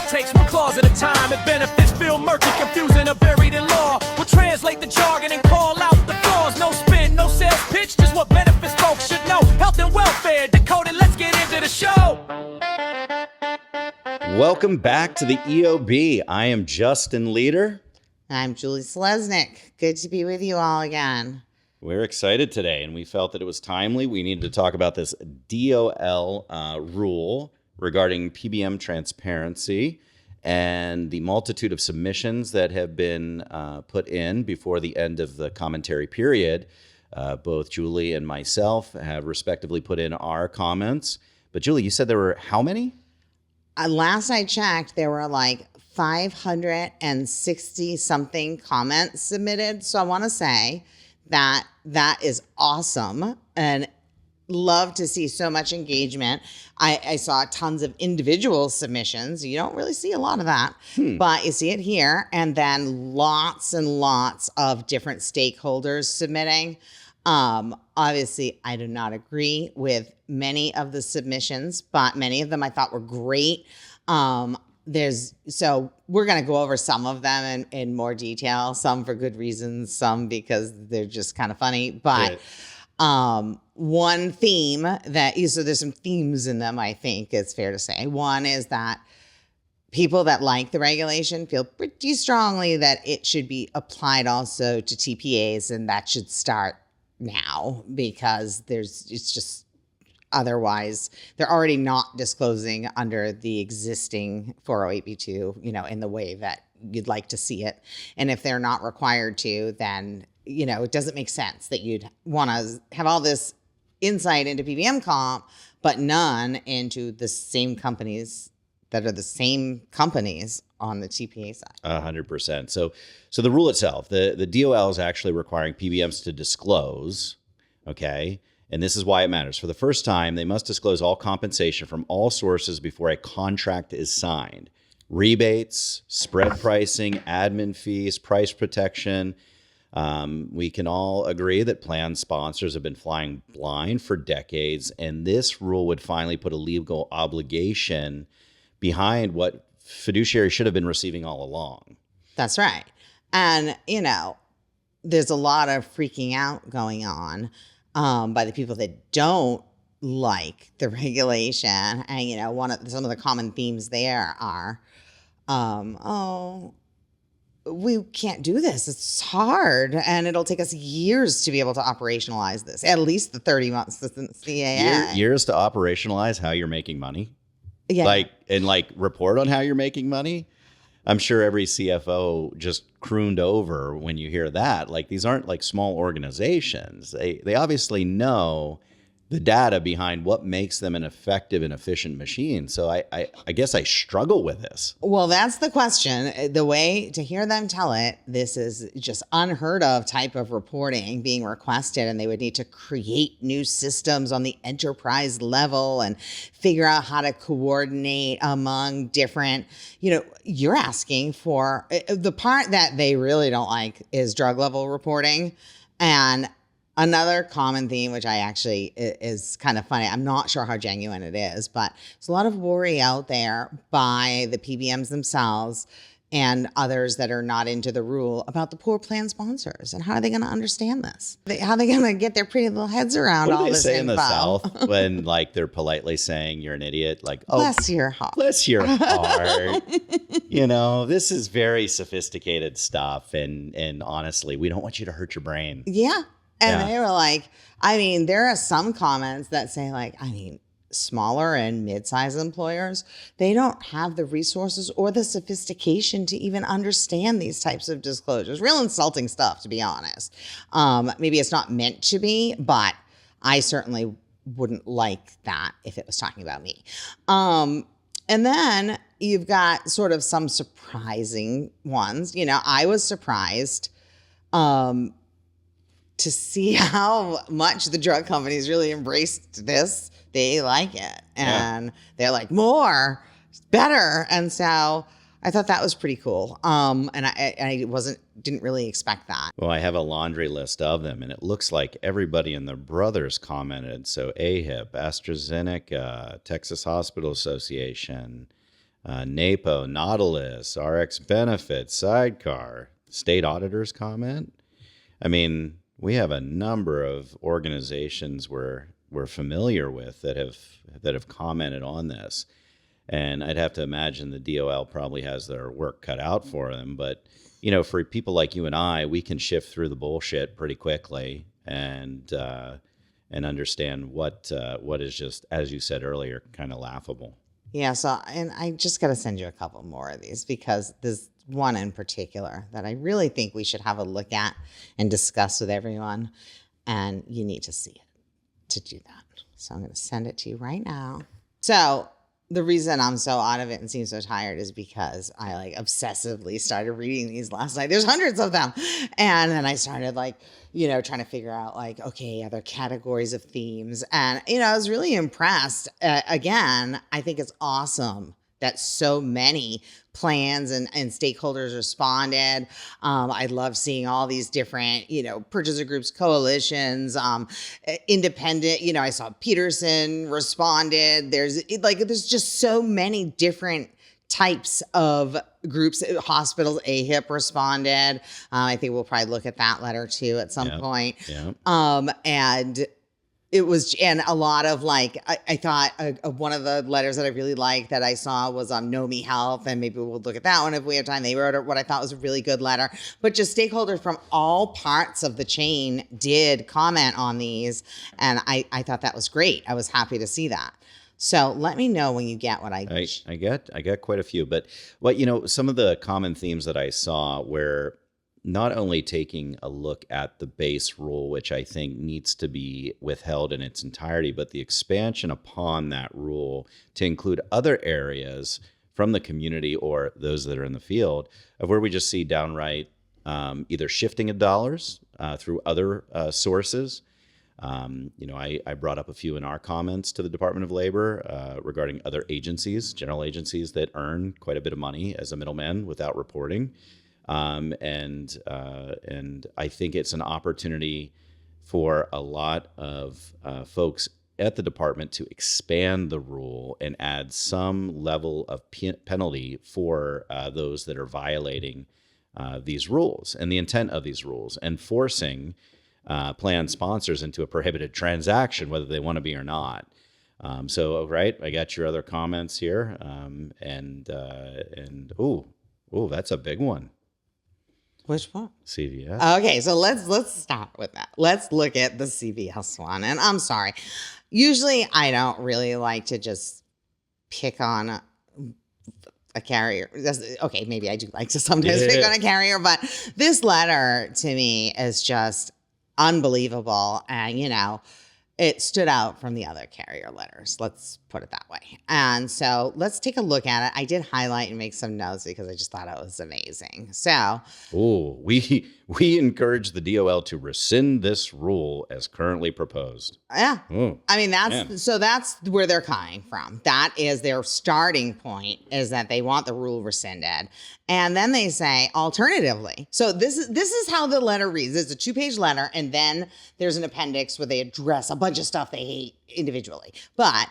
takes one clause at a time. If benefits feel murky, confusing, or buried in law, we'll translate the jargon and call out the flaws. No spin, no sales pitch, just what benefits folks should know. Health and welfare, decoded, let's get into the show. Welcome back to the EOB. I am Justin Leader. I'm Julie Selesnik. Good to be with you all again. We're excited today, and we felt that it was timely. We needed to talk about this DOL rule regarding PBM transparency and the multitude of submissions that have been put in before the end of the commentary period. Both Julie and myself have respectively put in our comments. But Julie, you said there were how many? Last I checked, there were like 560 something comments submitted. So I want to say that is awesome and love to see so much engagement. I saw tons of individual submissions. You don't really see a lot of that, but you see it here. And then lots and lots of different stakeholders submitting. Obviously, I do not agree with many of the submissions, but many of them I thought were great. So we're going to go over some of them in more detail, some for good reasons, some because they're just kind of funny. But one theme so there's some themes in them, I think it's fair to say. One is that people that like the regulation feel pretty strongly that it should be applied also to TPAs, and that should start now because it's just otherwise they're already not disclosing under the existing 408B2, in the way that you'd like to see it. And if they're not required to, then, it doesn't make sense that you'd want to have all this insight into PBM comp, but none into the same companies that are the same companies on the TPA side. 100%. So the rule itself, the DOL is actually requiring PBMs to disclose, okay? And this is why it matters. For the first time, they must disclose all compensation from all sources before a contract is signed. Rebates, spread pricing, admin fees, price protection. We can all agree that plan sponsors have been flying blind for decades, and this rule would finally put a legal obligation behind what fiduciary should have been receiving all along. That's right. And, there's a lot of freaking out going on by the people that don't like the regulation. And, some of the common themes there are, we can't do this. It's hard. And it'll take us years to be able to operationalize this, at least the 30 months since the CAA. Years to operationalize how you're making money? Yeah. Report on how you're making money. I'm sure every CFO just crooned over when you hear that. These aren't small organizations. They obviously know the data behind what makes them an effective and efficient machine. So I guess I struggle with this. Well, that's the question. The way to hear them tell it, this is just unheard of type of reporting being requested, and they would need to create new systems on the enterprise level and figure out how to coordinate among different, you're asking for the part that they really don't like is drug level reporting. And another common theme, which I actually is kind of funny, I'm not sure how genuine it is, but there's a lot of worry out there by the PBMs themselves and others that are not into the rule about the poor plan sponsors and how are they going to understand this? How are they going to get their pretty little heads around all this info? What do they say in the South when they're politely saying you're an idiot? Bless your heart. Bless your heart. This is very sophisticated stuff. And honestly, we don't want you to hurt your brain. Yeah. And they were there are some comments that say smaller and mid-sized employers, they don't have the resources or the sophistication to even understand these types of disclosures. Real insulting stuff, to be honest. Maybe it's not meant to be, but I certainly wouldn't like that if it was talking about me. And then you've got sort of some surprising ones. I was surprised to see how much the drug companies really embraced this. They like it. And they're like, more, better. And so I thought that was pretty cool. And I didn't really expect that. Well, I have a laundry list of them, and it looks like everybody and their brothers commented. So AHIP, AstraZeneca, Texas Hospital Association, NAPO, Nautilus, RX Benefits, Sidecar, state auditors comment. I mean, we have a number of organizations we're familiar with that have commented on this. And I'd have to imagine the DOL probably has their work cut out for them. But, for people like you and I, we can shift through the bullshit pretty quickly and understand what is just, as you said earlier, kind of laughable. Yeah. So, and I just got to send you a couple more of these because there's one in particular that I really think we should have a look at and discuss with everyone. And you need to see it to do that. So I'm going to send it to you right now. So the reason I'm so out of it and seem so tired is because I obsessively started reading these last night. There's hundreds of them. And then I started trying to figure out okay, other categories of themes. And, I was really impressed. Again, I think it's awesome that so many plans and stakeholders responded. I love seeing all these different, purchaser groups, coalitions, independent, I saw Peterson responded. There's just so many different types of groups. Hospitals, AHIP responded. I think we'll probably look at that letter too at some point. Yeah. And it was, and a lot of I thought one of the letters that I really liked that I saw was Know Me Health, and maybe we'll look at that one if we have time. They wrote what I thought was a really good letter, but just stakeholders from all parts of the chain did comment on these, and I thought that was great. I was happy to see that. So let me know when you get what I get quite a few, but some of the common themes that I saw were not only taking a look at the base rule, which I think needs to be withheld in its entirety, but the expansion upon that rule to include other areas from the community or those that are in the field of where we just see downright either shifting of dollars through other sources. I brought up a few in our comments to the Department of Labor regarding other agencies, general agencies that earn quite a bit of money as a middleman without reporting. And I think it's an opportunity for a lot of folks at the department to expand the rule and add some level of penalty for those that are violating these rules and the intent of these rules, and forcing plan sponsors into a prohibited transaction, whether they want to be or not. Right, I got your other comments here, and that's a big one. Which one? CVS. Okay, so let's start with that. Let's look at the CVS one. And I'm sorry. Usually I don't really like to just pick on a carrier. Okay, maybe I do like to sometimes pick on a carrier, but this letter to me is just unbelievable. And, it stood out from the other carrier letters. Let's put it that way. And so let's take a look at it. I did highlight and make some notes because I just thought it was amazing. So, we encourage the DOL to rescind this rule as currently proposed. Yeah. I mean, that's where they're coming from. That is their starting point, is that they want the rule rescinded. And then they say alternatively. So this is how the letter reads. It's a 2-page letter, and then there's an appendix where they address a bunch of stuff they hate individually. But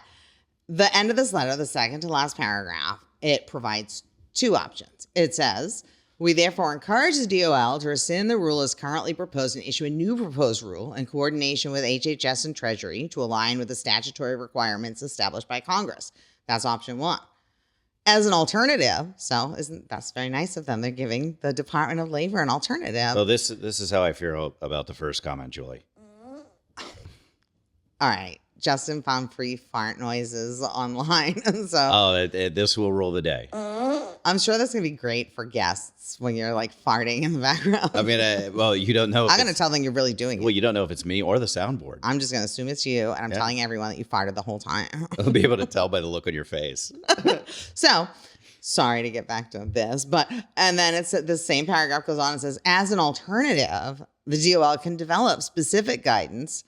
the end of this letter, the second to last paragraph, it provides 2 options. It says, we therefore encourage the DOL to rescind the rule as currently proposed and issue a new proposed rule in coordination with HHS and Treasury to align with the statutory requirements established by Congress. That's option 1. As an alternative, that's very nice of them. They're giving the Department of Labor an alternative. So this is how I feel about the first comment, Julie. All right. Justin found free fart noises online. So this will rule the day. I'm sure that's going to be great for guests when you're farting in the background. I mean, you don't know. I'm going to tell them you're really doing it. Well, you don't know if it's me or the soundboard. I'm just going to assume it's you, and I'm telling everyone that you farted the whole time. I'll be able to tell by the look on your face. So, sorry to get back to this, and then it's the same paragraph goes on and says, as an alternative, the DOL can develop specific guidance.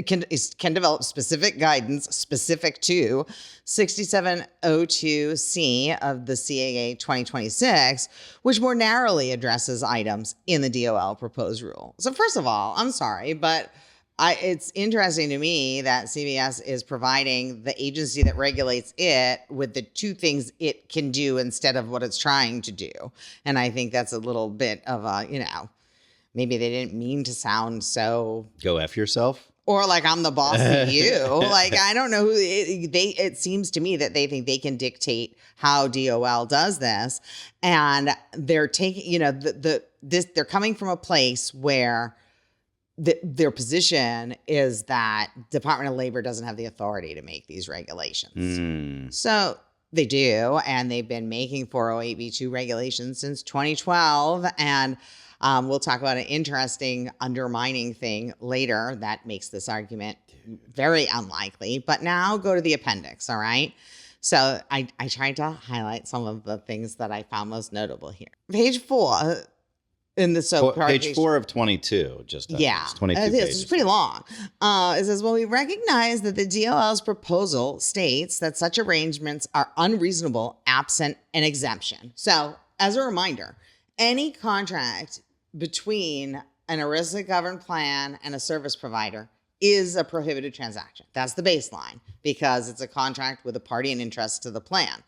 Can develop specific guidance specific to 6702C of the CAA 2026, which more narrowly addresses items in the DOL proposed rule. So first of all, I'm sorry, but It's interesting to me that CVS is providing the agency that regulates it with the two things it can do instead of what it's trying to do. And I think that's a little bit of a, maybe they didn't mean to sound so. Go F yourself. Or like I'm the boss of you. Like, I don't know who it seems to me that they think they can dictate how DOL does this. And they're taking, they're coming from a place where their position is that Department of Labor doesn't have the authority to make these regulations. So they do. And they've been making 408B2 regulations since 2012. And we'll talk about an interesting undermining thing later that makes this argument very unlikely. But now go to the appendix, all right? So I tried to highlight some of the things that I found most notable here. Page 4 in the page 4 of 22. Just yeah, it's 22 pages. It's pretty long. It says, well, we recognize that the DOL's proposal states that such arrangements are unreasonable absent an exemption. So as a reminder, any contract between an ERISA governed plan and a service provider is a prohibited transaction. That's the baseline because it's a contract with a party in interest to the plan.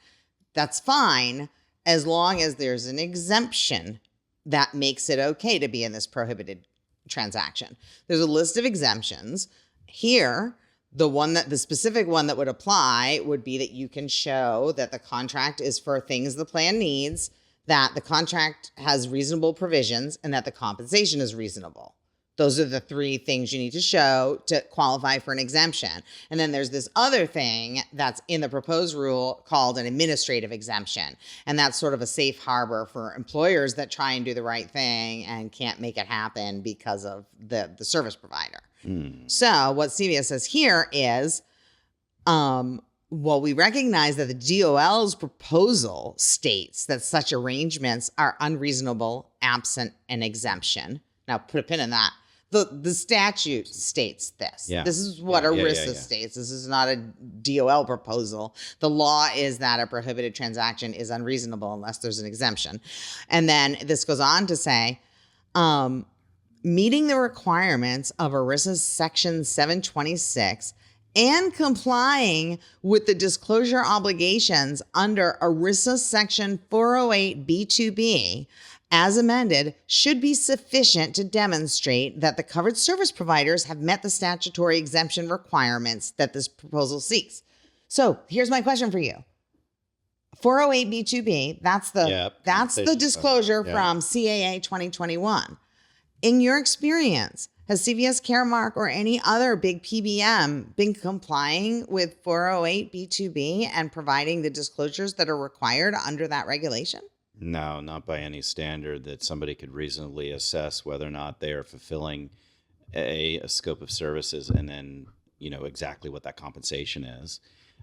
That's fine as long as there's an exemption that makes it okay to be in this prohibited transaction. There's a list of exemptions. Here, the specific one that would apply would be that you can show that the contract is for things the plan needs, that the contract has reasonable provisions, and that the compensation is reasonable. Those are the three things you need to show to qualify for an exemption. And then there's this other thing that's in the proposed rule called an administrative exemption. And that's sort of a safe harbor for employers that try and do the right thing and can't make it happen because of the service provider. So what CVS says here is, well, we recognize that the DOL's proposal states that such arrangements are unreasonable absent an exemption. Now, put a pin in that. The statute states this. Yeah. This is what ERISA states. This is not a DOL proposal. The law is that a prohibited transaction is unreasonable unless there's an exemption. And then this goes on to say, meeting the requirements of ERISA Section 726 and complying with the disclosure obligations under ERISA Section 408B2B as amended should be sufficient to demonstrate that the covered service providers have met the statutory exemption requirements that this proposal seeks. So here's my question for you. 408B2B, that's the disclosure from CAA 2021. In your experience, has CVS Caremark or any other big PBM been complying with 408B2B and providing the disclosures that are required under that regulation? No, not by any standard that somebody could reasonably assess whether or not they are fulfilling a scope of services and then, exactly what that compensation is.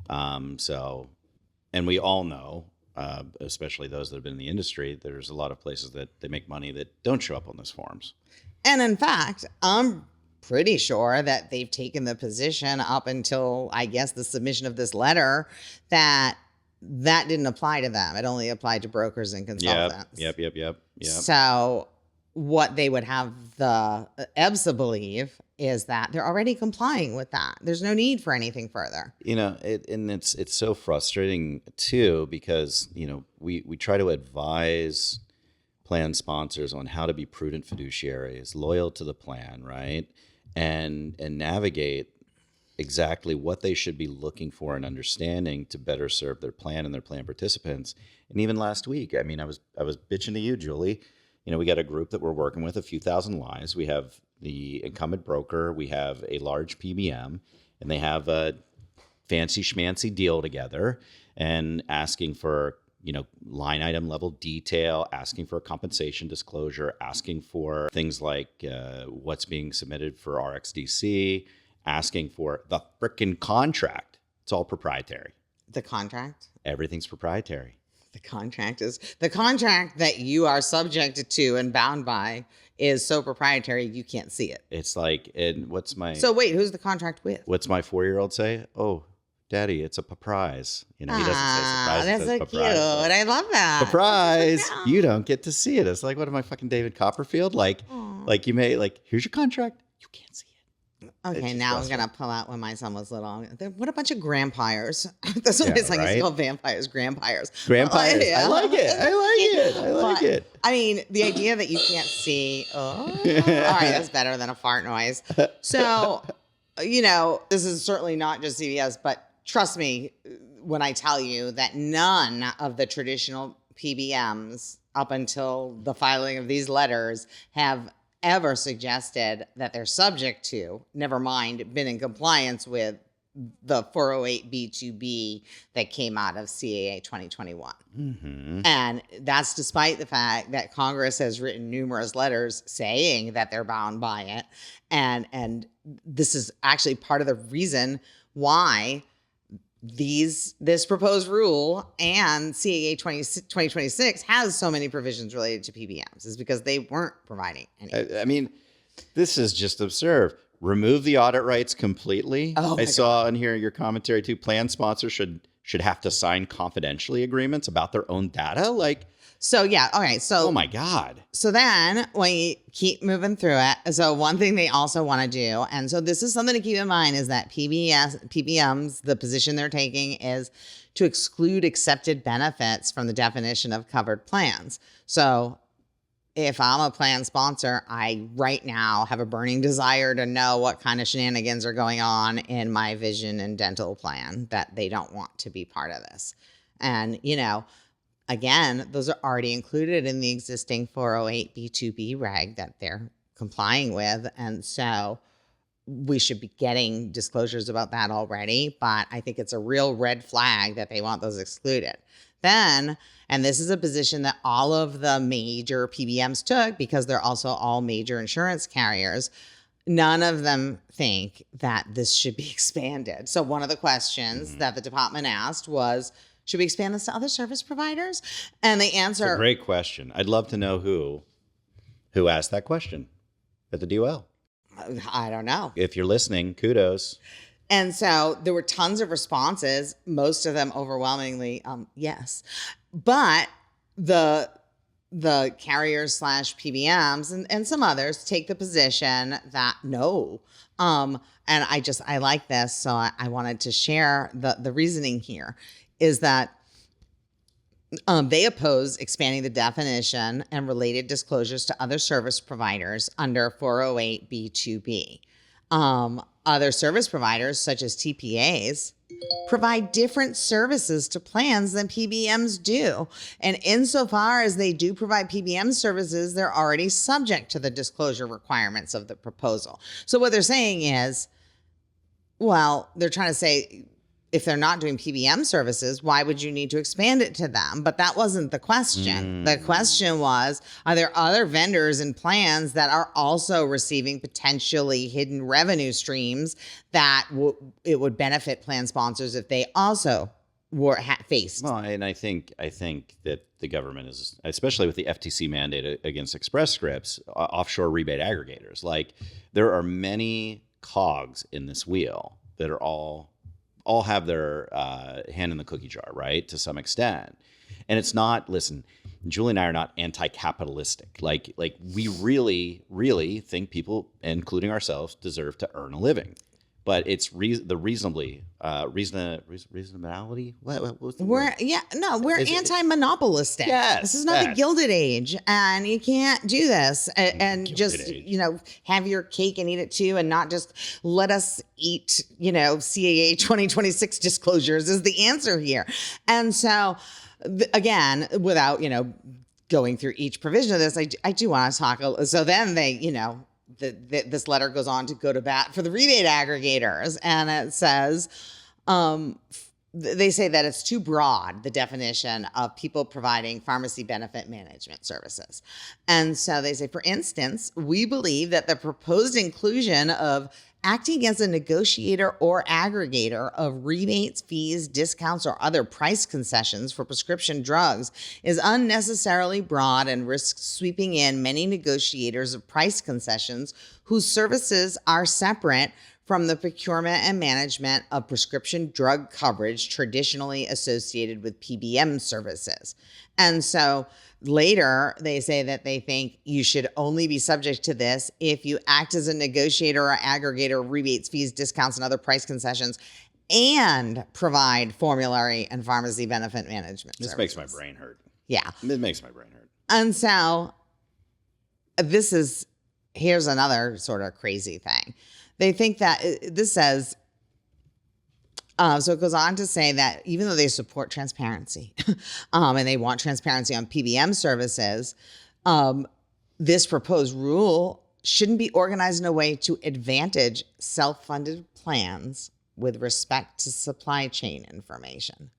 And we all know, especially those that have been in the industry, there's a lot of places that they make money that don't show up on those forms. And in fact, I'm pretty sure that they've taken the position up until, I guess, the submission of this letter that didn't apply to them. It only applied to brokers and consultants. Yep. So what they would have the EBSA believe is that they're already complying with that. There's no need for anything further. It's so frustrating too, because, we try to advise plan sponsors on how to be prudent fiduciaries, loyal to the plan, right? And navigate exactly what they should be looking for and understanding to better serve their plan and their plan participants. And even last week, I was bitching to you, Julie. We got a group that we're working with, a few thousand lives. We have the incumbent broker, we have a large PBM, and they have a fancy schmancy deal together and asking for, line item level detail, asking for a compensation disclosure, asking for things like what's being submitted for RxDC, asking for the frickin' contract. It's all proprietary. The contract? Everything's proprietary. The contract that you are subjected to and bound by is so proprietary you can't see it. It's like, So wait, who's the contract with? What's my 4-year-old say? Oh, Daddy, it's a surprise. He doesn't say surprise. That's so cute. I love that. Surprise! You don't get to see it. It's like, what am I, fucking David Copperfield? Here's your contract. You can't see it. Okay, just now I'm frustrating. gonna pull out when my son was little. What a bunch of grandpires. That's what it's like. It's right? called vampires, grandpires. Grandpires. Yeah. I like it. I like it. I like But, it. I mean, the idea that you can't see. Oh, all right, that's better than a fart noise. So, this is certainly not just CVS, but trust me when I tell you that none of the traditional PBMs up until the filing of these letters have ever suggested that they're subject to, never mind been in compliance with, the 408B2B that came out of CAA 2021. Mm-hmm. And that's despite the fact that Congress has written numerous letters saying that they're bound by it. And this is actually part of the reason why this proposed rule and CAA 2026 has so many provisions related to PBMs, is because they weren't providing any. I mean, this is just absurd. Remove the audit rights completely. Oh, I saw in here your commentary too. Plan sponsors should have to sign confidentially agreements about their own data. Like, So yeah, okay. So oh my God. So then when you keep moving through it, so one thing they also want to do, and so this is something to keep in mind, is that PBMs, the position they're taking is to exclude accepted benefits from the definition of covered plans. So if I'm a plan sponsor, I right now have a burning desire to know what kind of shenanigans are going on in my vision and dental plan that they don't want to be part of this. And, again, those are already included in the existing 408B2B reg that they're complying with. And so we should be getting disclosures about that already. But I think it's a real red flag that they want those excluded. Then, and this is a position that all of the major PBMs took because they're also all major insurance carriers, none of them think that this should be expanded. So one of the questions that the department asked was, should we expand this to other service providers? And the answer... It's a great question. I'd love to know who asked that question at the DOL. I don't know. If you're listening, kudos. And so there were tons of responses, most of them overwhelmingly yes. But the carriers / PBMs and some others take the position that no. And I like this, so I wanted to share the reasoning here, is that they oppose expanding the definition and related disclosures to other service providers under 408B2B. Other service providers, such as TPAs, provide different services to plans than PBMs do. And insofar as they do provide PBM services, they're already subject to the disclosure requirements of the proposal. So what they're saying is, well, they're trying to say, if they're not doing PBM services, why would you need to expand it to them? But that wasn't the question. The question was, are there other vendors and plans that are also receiving potentially hidden revenue streams that it would benefit plan sponsors if they also were faced? Well, and I think that the government is, especially with the FTC mandate against Express Scripts, offshore rebate aggregators. Like, there are many cogs in this wheel that are all have their hand in the cookie jar, right? To some extent. And it's not, listen, Julie and I are not anti-capitalistic. Like we really, really think people, including ourselves, deserve to earn a living. But it's reasonability. What was the word? We're anti-monopolistic. Yes, This is not the Gilded Age, and you can't do this and Gilded just Age. Have your cake and eat it too, and not just let us eat CAA 2026 disclosures is the answer here. And so again, without going through each provision of this, I do want to talk. So then they this letter goes on to go to bat for the rebate aggregators, and it says they say that it's too broad, the definition of people providing pharmacy benefit management services. And so they say, for instance, we believe that the proposed inclusion of acting as a negotiator or aggregator of rebates, fees, discounts, or other price concessions for prescription drugs is unnecessarily broad and risks sweeping in many negotiators of price concessions whose services are separate from the procurement and management of prescription drug coverage traditionally associated with PBM services. And so later, they say that they think you should only be subject to this if you act as a negotiator or aggregator of rebates, fees, discounts, and other price concessions, and provide formulary and pharmacy benefit management This services. makes my brain hurt. Yeah. It makes my brain hurt. And so here's another sort of crazy thing. They think that this says, so it goes on to say that even though they support transparency and they want transparency on PBM services, this proposed rule shouldn't be organized in a way to advantage self-funded plans with respect to supply chain information.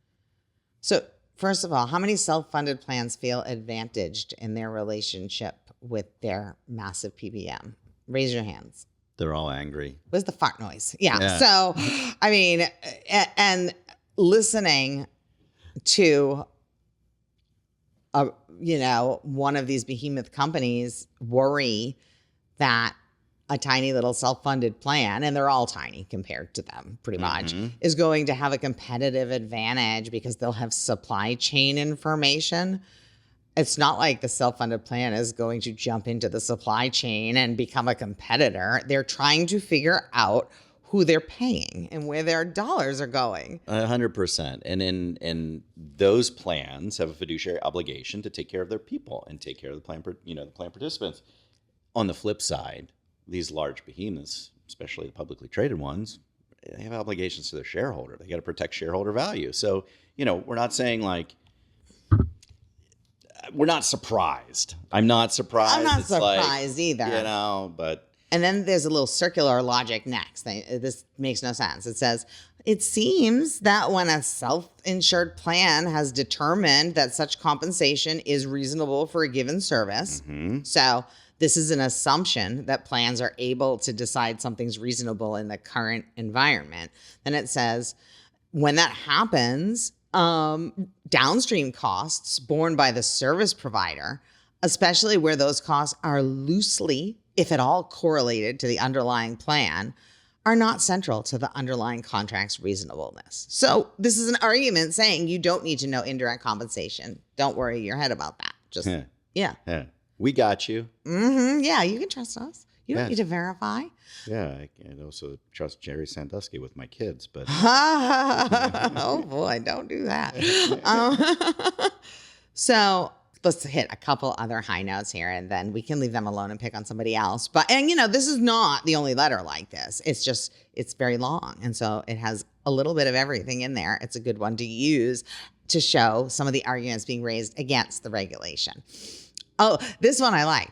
So first of all, how many self-funded plans feel advantaged in their relationship with their massive PBM? Raise your hands. They're all angry. Where's the fart noise? Yeah. So, I mean, and listening to, one of these behemoth companies worry that a tiny little self-funded plan, and they're all tiny compared to them pretty much, is going to have a competitive advantage because they'll have supply chain information. It's not like the self-funded plan is going to jump into the supply chain and become a competitor. They're trying to figure out who they're paying and where their dollars are going. 100%. And those plans have a fiduciary obligation to take care of their people and take care of the plan, the plan participants. On the flip side, these large behemoths, especially the publicly traded ones, they have obligations to their shareholder. They got to protect shareholder value. So, we're not saying we're not surprised. I'm not surprised. I'm not surprised either. But. And then there's a little circular logic next. This makes no sense. It says, it seems that when a self-insured plan has determined that such compensation is reasonable for a given service, so this is an assumption that plans are able to decide something's reasonable in the current environment. Then it says, when that happens, downstream costs borne by the service provider, especially where those costs are loosely, if at all, correlated to the underlying plan, are not central to the underlying contract's reasonableness. So this is an argument saying you don't need to know indirect compensation. Don't worry your head about that. Just, yeah. We got you. Yeah, you can trust us. You don't need to verify. Yeah, I also trust Jerry Sandusky with my kids, but... Oh, boy, don't do that. So let's hit a couple other high notes here, and then we can leave them alone and pick on somebody else. And this is not the only letter like this. It's very long, and so it has a little bit of everything in there. It's a good one to use to show some of the arguments being raised against the regulation. Oh, this one I like.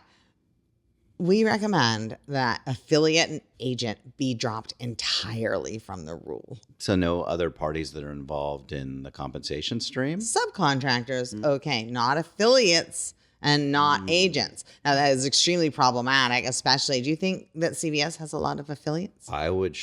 We recommend that affiliate and agent be dropped entirely from the rule. So no other parties that are involved in the compensation stream? Subcontractors, okay, not affiliates and not agents. Now, that is extremely problematic, especially, do you think that CVS has a lot of affiliates? I would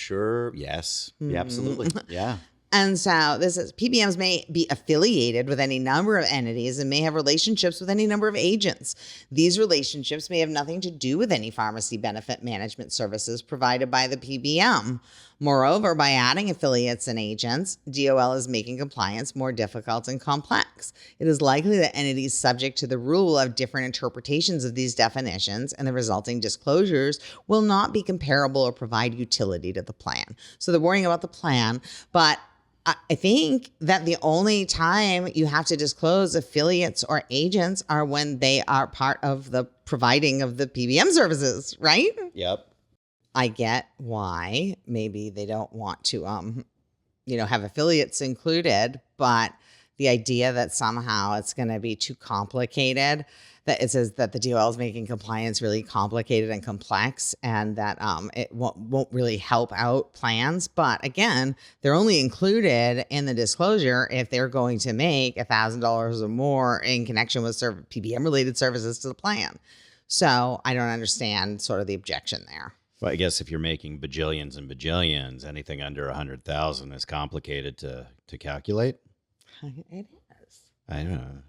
yes. Yeah, absolutely. Yeah. And so this is, PBMs may be affiliated with any number of entities and may have relationships with any number of agents. These relationships may have nothing to do with any pharmacy benefit management services provided by the PBM. Moreover, by adding affiliates and agents, DOL is making compliance more difficult and complex. It is likely that entities subject to the rule have different interpretations of these definitions, and the resulting disclosures will not be comparable or provide utility to the plan. So they're worrying about the plan, but I think that the only time you have to disclose affiliates or agents are when they are part of the providing of the PBM services, right? Yep. I get why maybe they don't want to, have affiliates included, but the idea that somehow it's going to be too complicated, that it says that the DOL is making compliance really complicated and complex, and that it won't really help out plans. But again, they're only included in the disclosure if they're going to make $1,000 or more in connection with PBM related services to the plan. So I don't understand sort of the objection there. Well, I guess if you're making bajillions and bajillions, anything under 100,000 is complicated to calculate. It is. I don't know.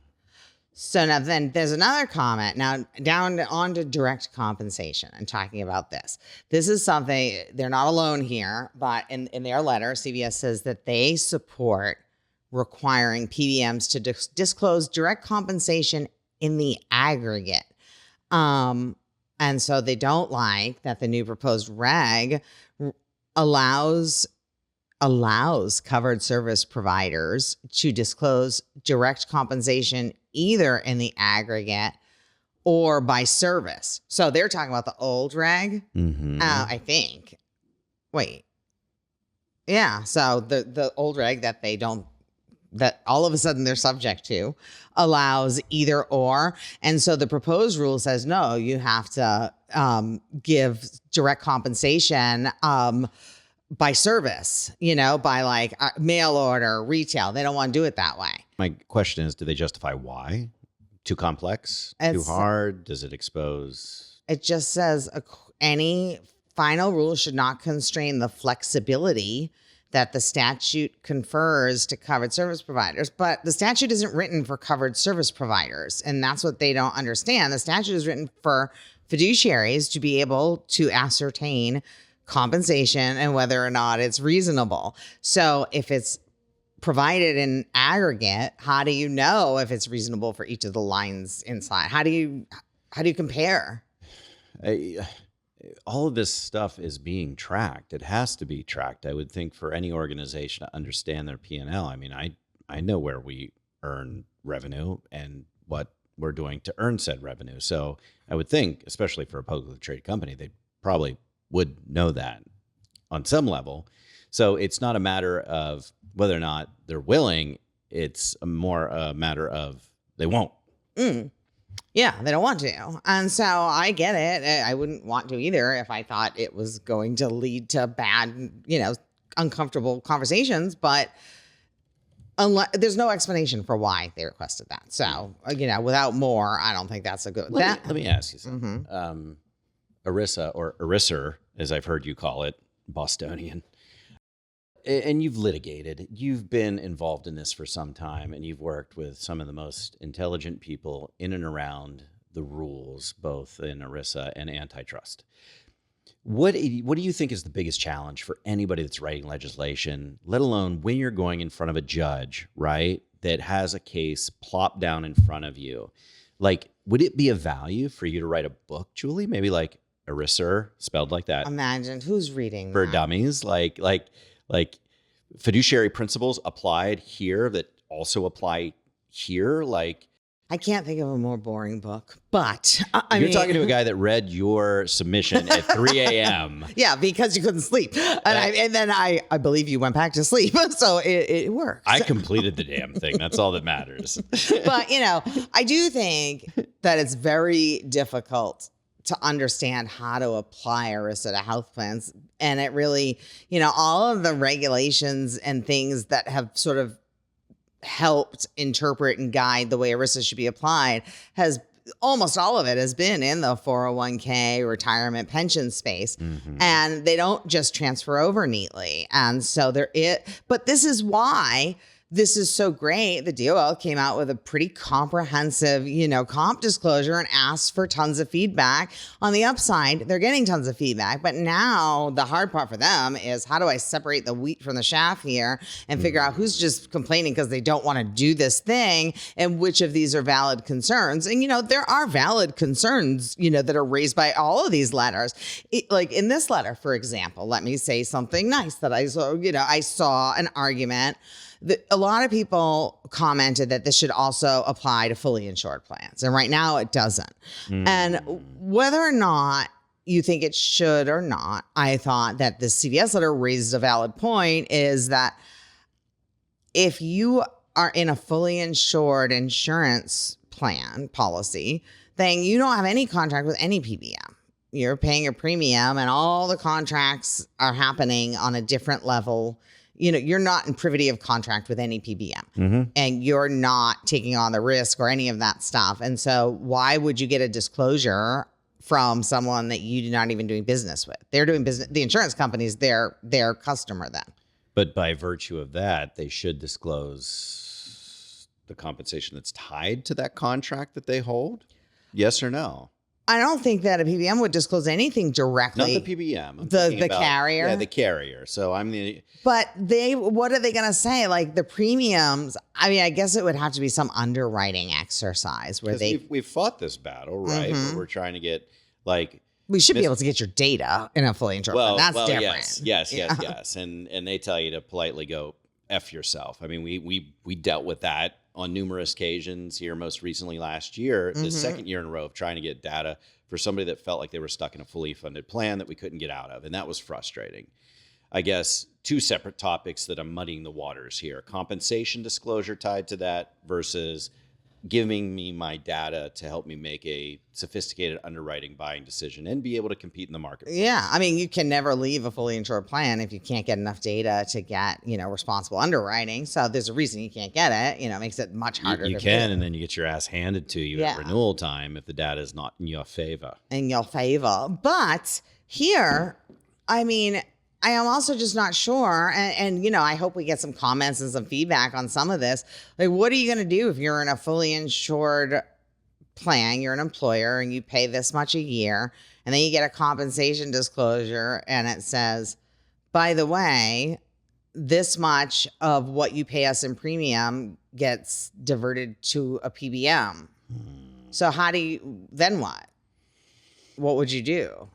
So now then there's another comment now down on to direct compensation and talking about this. This is something, they're not alone here, but in their letter, CVS says that they support requiring PBMs to disclose direct compensation in the aggregate. And so they don't like that the new proposed reg allows covered service providers to disclose direct compensation either in the aggregate or by service. So they're talking about the old reg, I think. Wait. Yeah. So the old reg that all of a sudden they're subject to allows either or. And so the proposed rule says, no, you have to give direct compensation by service, by like mail order, retail. They don't want to do it that way. My question is, do they justify why? Too complex? Too hard? Does it expose? It just says any final rule should not constrain the flexibility that the statute confers to covered service providers. But the statute isn't written for covered service providers. And that's what they don't understand. The statute is written for fiduciaries to be able to ascertain compensation and whether or not it's reasonable. So if it's provided in aggregate, how do you know if it's reasonable for each of the lines inside? How do you compare? All of this stuff is being tracked. It has to be tracked, I would think, for any organization to understand their P&L. I mean, I know where we earn revenue and what we're doing to earn said revenue. So I would think, especially for a publicly traded company, they probably would know that on some level. So it's not a matter of whether or not they're willing. It's more a matter of they won't. Yeah, they don't want to. And so I get it. I wouldn't want to either if I thought it was going to lead to bad, uncomfortable conversations. But there's no explanation for why they requested that. So, without more, I don't think that's a good... Let me ask you something. ERISA, or ERISA, as I've heard you call it, Bostonian. And you've litigated, you've been involved in this for some time, and you've worked with some of the most intelligent people in and around the rules, both in ERISA and antitrust. What do you think is the biggest challenge for anybody that's writing legislation, let alone when you're going in front of a judge, right, that has a case plopped down in front of you? Like, would it be of value for you to write a book, Julie? Maybe like ERISA, spelled like that. Imagine who's reading for that? Dummies, like fiduciary principles applied here that also apply here. Like, I can't think of a more boring book, but you're talking to a guy that read your submission at 3 a.m. Yeah, because you couldn't sleep. And then I believe you went back to sleep. So it worked. I completed the damn thing. That's all that matters. But, I do think that it's very difficult to understand how to apply ERISA to health plans. And it really, all of the regulations and things that have sort of helped interpret and guide the way ERISA should be applied has almost all of it has been in the 401k retirement pension space. And they don't just transfer over neatly. And so but this is why this is so great. The DOL came out with a pretty comprehensive, comp disclosure and asked for tons of feedback. On the upside, they're getting tons of feedback. But now the hard part for them is, how do I separate the wheat from the chaff here and figure out who's just complaining because they don't want to do this thing and which of these are valid concerns? And, there are valid concerns, that are raised by all of these letters. Like in this letter, for example, let me say something nice that I saw. I saw an argument. A lot of people commented that this should also apply to fully insured plans. And right now it doesn't. And whether or not you think it should or not, I thought that the CVS letter raised a valid point, is that if you are in a fully insured insurance plan policy, then you don't have any contract with any PBM. You're paying a premium and all the contracts are happening on a different level. You're not in privity of contract with any PBM and you're not taking on the risk or any of that stuff. And so why would you get a disclosure from someone that you're not even doing business with? They're doing business. The insurance company's their customer then. But by virtue of that, they should disclose the compensation that's tied to that contract that they hold? Yes or no? I don't think that a PBM would disclose anything directly. Not the PBM. I'm The thinking about- carrier? Yeah, the carrier. So I'm the... But what are they going to say? Like the premiums, I mean, I guess it would have to be some underwriting exercise where we've fought this battle, right? Where we're trying to get like... We should be able to get your data in a fully insured plan. That's different. Yes. And they tell you to politely go F yourself. I mean, we dealt with that on numerous occasions here, most recently last year, the second year in a row of trying to get data for somebody that felt like they were stuck in a fully funded plan that we couldn't get out of. And that was frustrating. I guess two separate topics that I'm muddying the waters here. Compensation disclosure tied to that versus giving me my data to help me make a sophisticated underwriting buying decision and be able to compete in the market. Yeah. I mean, you can never leave a fully insured plan if you can't get enough data to get, responsible underwriting. So there's a reason you can't get it. It makes it much harder. You can, and then you get your ass handed to you at renewal time if the data is not in your favor. But here, I mean, I am also just not sure. And I hope we get some comments and some feedback on some of this. Like, what are you going to do if you're in a fully insured plan, you're an employer and you pay this much a year, and then you get a compensation disclosure and it says, by the way, this much of what you pay us in premium gets diverted to a PBM. So then what? What would you do?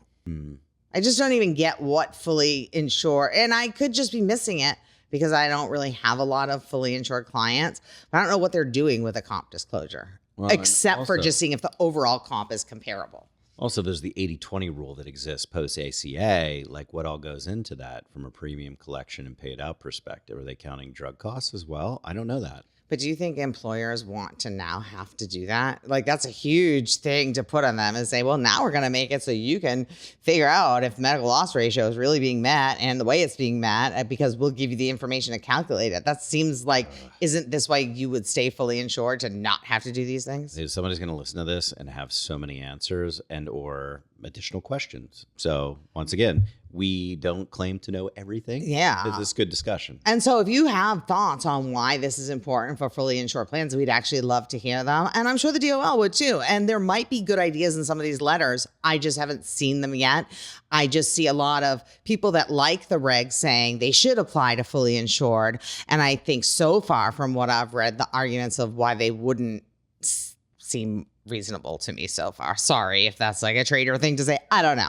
I just don't even get what fully insured, and I could just be missing it because I don't really have a lot of fully insured clients. But I don't know what they're doing with a comp disclosure, except for just seeing if the overall comp is comparable. Also, there's the 80-20 rule that exists post-ACA. Like, what all goes into that from a premium collection and paid out perspective? Are they counting drug costs as well? I don't know that. But do you think employers want to now have to do that? Like, that's a huge thing to put on them and say, well, now we're going to make it so you can figure out if medical loss ratio is really being met and the way it's being met, because we'll give you the information to calculate it. That seems like, isn't this why you would stay fully insured, to not have to do these things? Somebody's going to listen to this and have so many answers and or additional questions. So once again, we don't claim to know everything. Yeah. This is good discussion. And so if you have thoughts on why this is important for fully insured plans, we'd actually love to hear them. And I'm sure the DOL would too. And there might be good ideas in some of these letters. I just haven't seen them yet. I just see a lot of people that like the regs saying they should apply to fully insured. And I think so far from what I've read, the arguments of why they wouldn't seem reasonable to me so far. Sorry if that's like a trader thing to say. I don't know.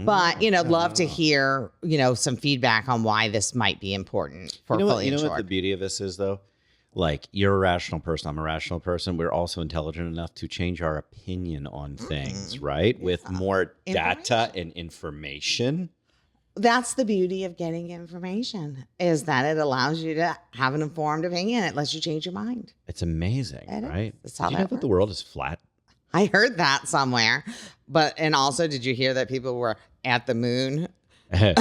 But, love to hear, some feedback on why this might be important for fully insured. You know what the beauty of this is, though? Like, you're a rational person. I'm a rational person. We're also intelligent enough to change our opinion on things, right? With more data and information. That's the beauty of getting information, is that it allows you to have an informed opinion. It lets you change your mind. It's amazing, right? That's how Did you know that the world is flat? I heard that somewhere. And also, did you hear that people were at the moon?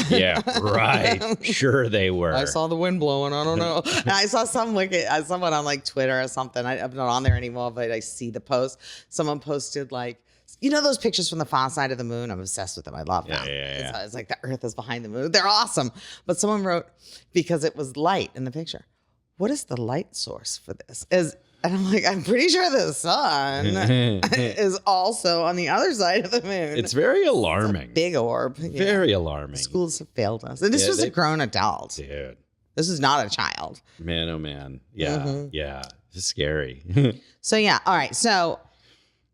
Yeah, right. Sure they were. I saw the wind blowing. I don't know. And I saw someone on like Twitter or something. I'm not on there anymore, but I see the post. Someone posted like, those pictures from the far side of the moon? I'm obsessed with them. I love them. Yeah. It's like the earth is behind the moon. They're awesome. But someone wrote, because it was light in the picture, what is the light source for this? And I'm like, I'm pretty sure the sun is also on the other side of the moon. It's very alarming. It's a big orb. Very alarming. Schools have failed us. And this was a grown adult. Dude. This is not a child. Man, oh man. Yeah. Yeah. It's scary. So yeah. All right. So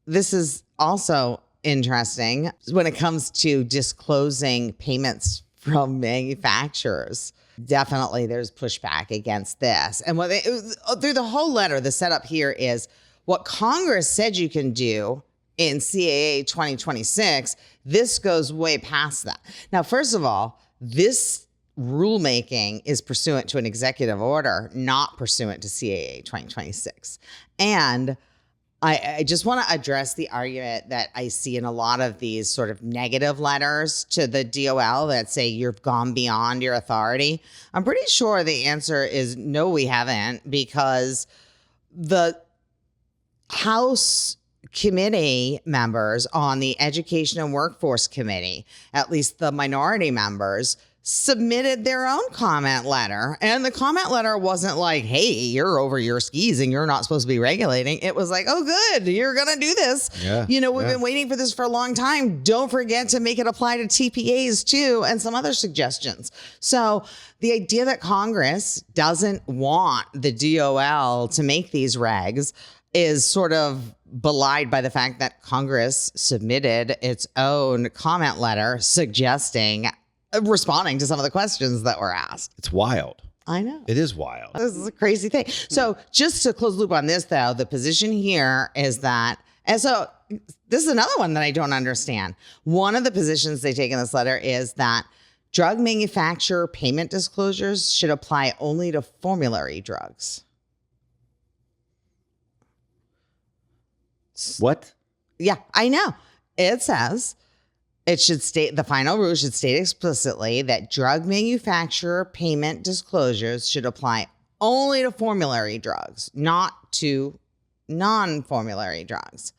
this is also interesting when it comes to disclosing payments from manufacturers. Definitely there's pushback against this. And through the whole letter, the setup here is what Congress said you can do in CAA 2026. This goes way past that. Now, first of all, this rulemaking is pursuant to an executive order, not pursuant to CAA 2026. And I just want to address the argument that I see in a lot of these sort of negative letters to the DOL that say you've gone beyond your authority. I'm pretty sure the answer is no, we haven't, because the House committee members on the Education and Workforce Committee, at least the minority members, submitted their own comment letter. And the comment letter wasn't like, hey, you're over your skis and you're not supposed to be regulating. It was like, oh, good, you're going to do this. Yeah, We've been waiting for this for a long time. Don't forget to make it apply to TPAs too, and some other suggestions. So the idea that Congress doesn't want the DOL to make these regs is sort of belied by the fact that Congress submitted its own comment letter responding to some of the questions that were asked. It's wild. I know. It is wild. This is a crazy thing. So just to close the loop on this, though, the position here is that, and so this is another one that I don't understand. One of the positions they take in this letter is that drug manufacturer payment disclosures should apply only to formulary drugs. What? Yeah, I know. It says it should state, the final rule should state explicitly that drug manufacturer payment disclosures should apply only to formulary drugs, not to non-formulary drugs.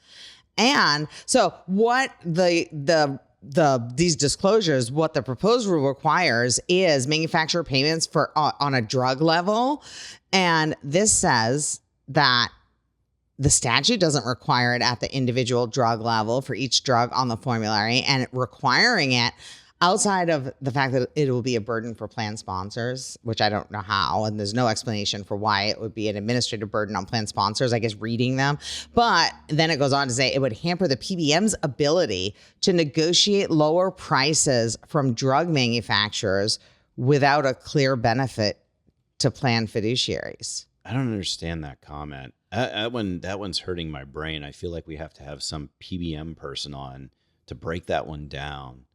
And so what these disclosures, what the proposed rule requires is manufacturer payments for on a drug level. And this says that the statute doesn't require it at the individual drug level for each drug on the formulary, and requiring it outside of the fact that it will be a burden for plan sponsors, which I don't know how, and there's no explanation for why it would be an administrative burden on plan sponsors, I guess, reading them. But then it goes on to say it would hamper the PBM's ability to negotiate lower prices from drug manufacturers without a clear benefit to plan fiduciaries. I don't understand that comment. That one's hurting my brain. I feel like we have to have some PBM person on to break that one down.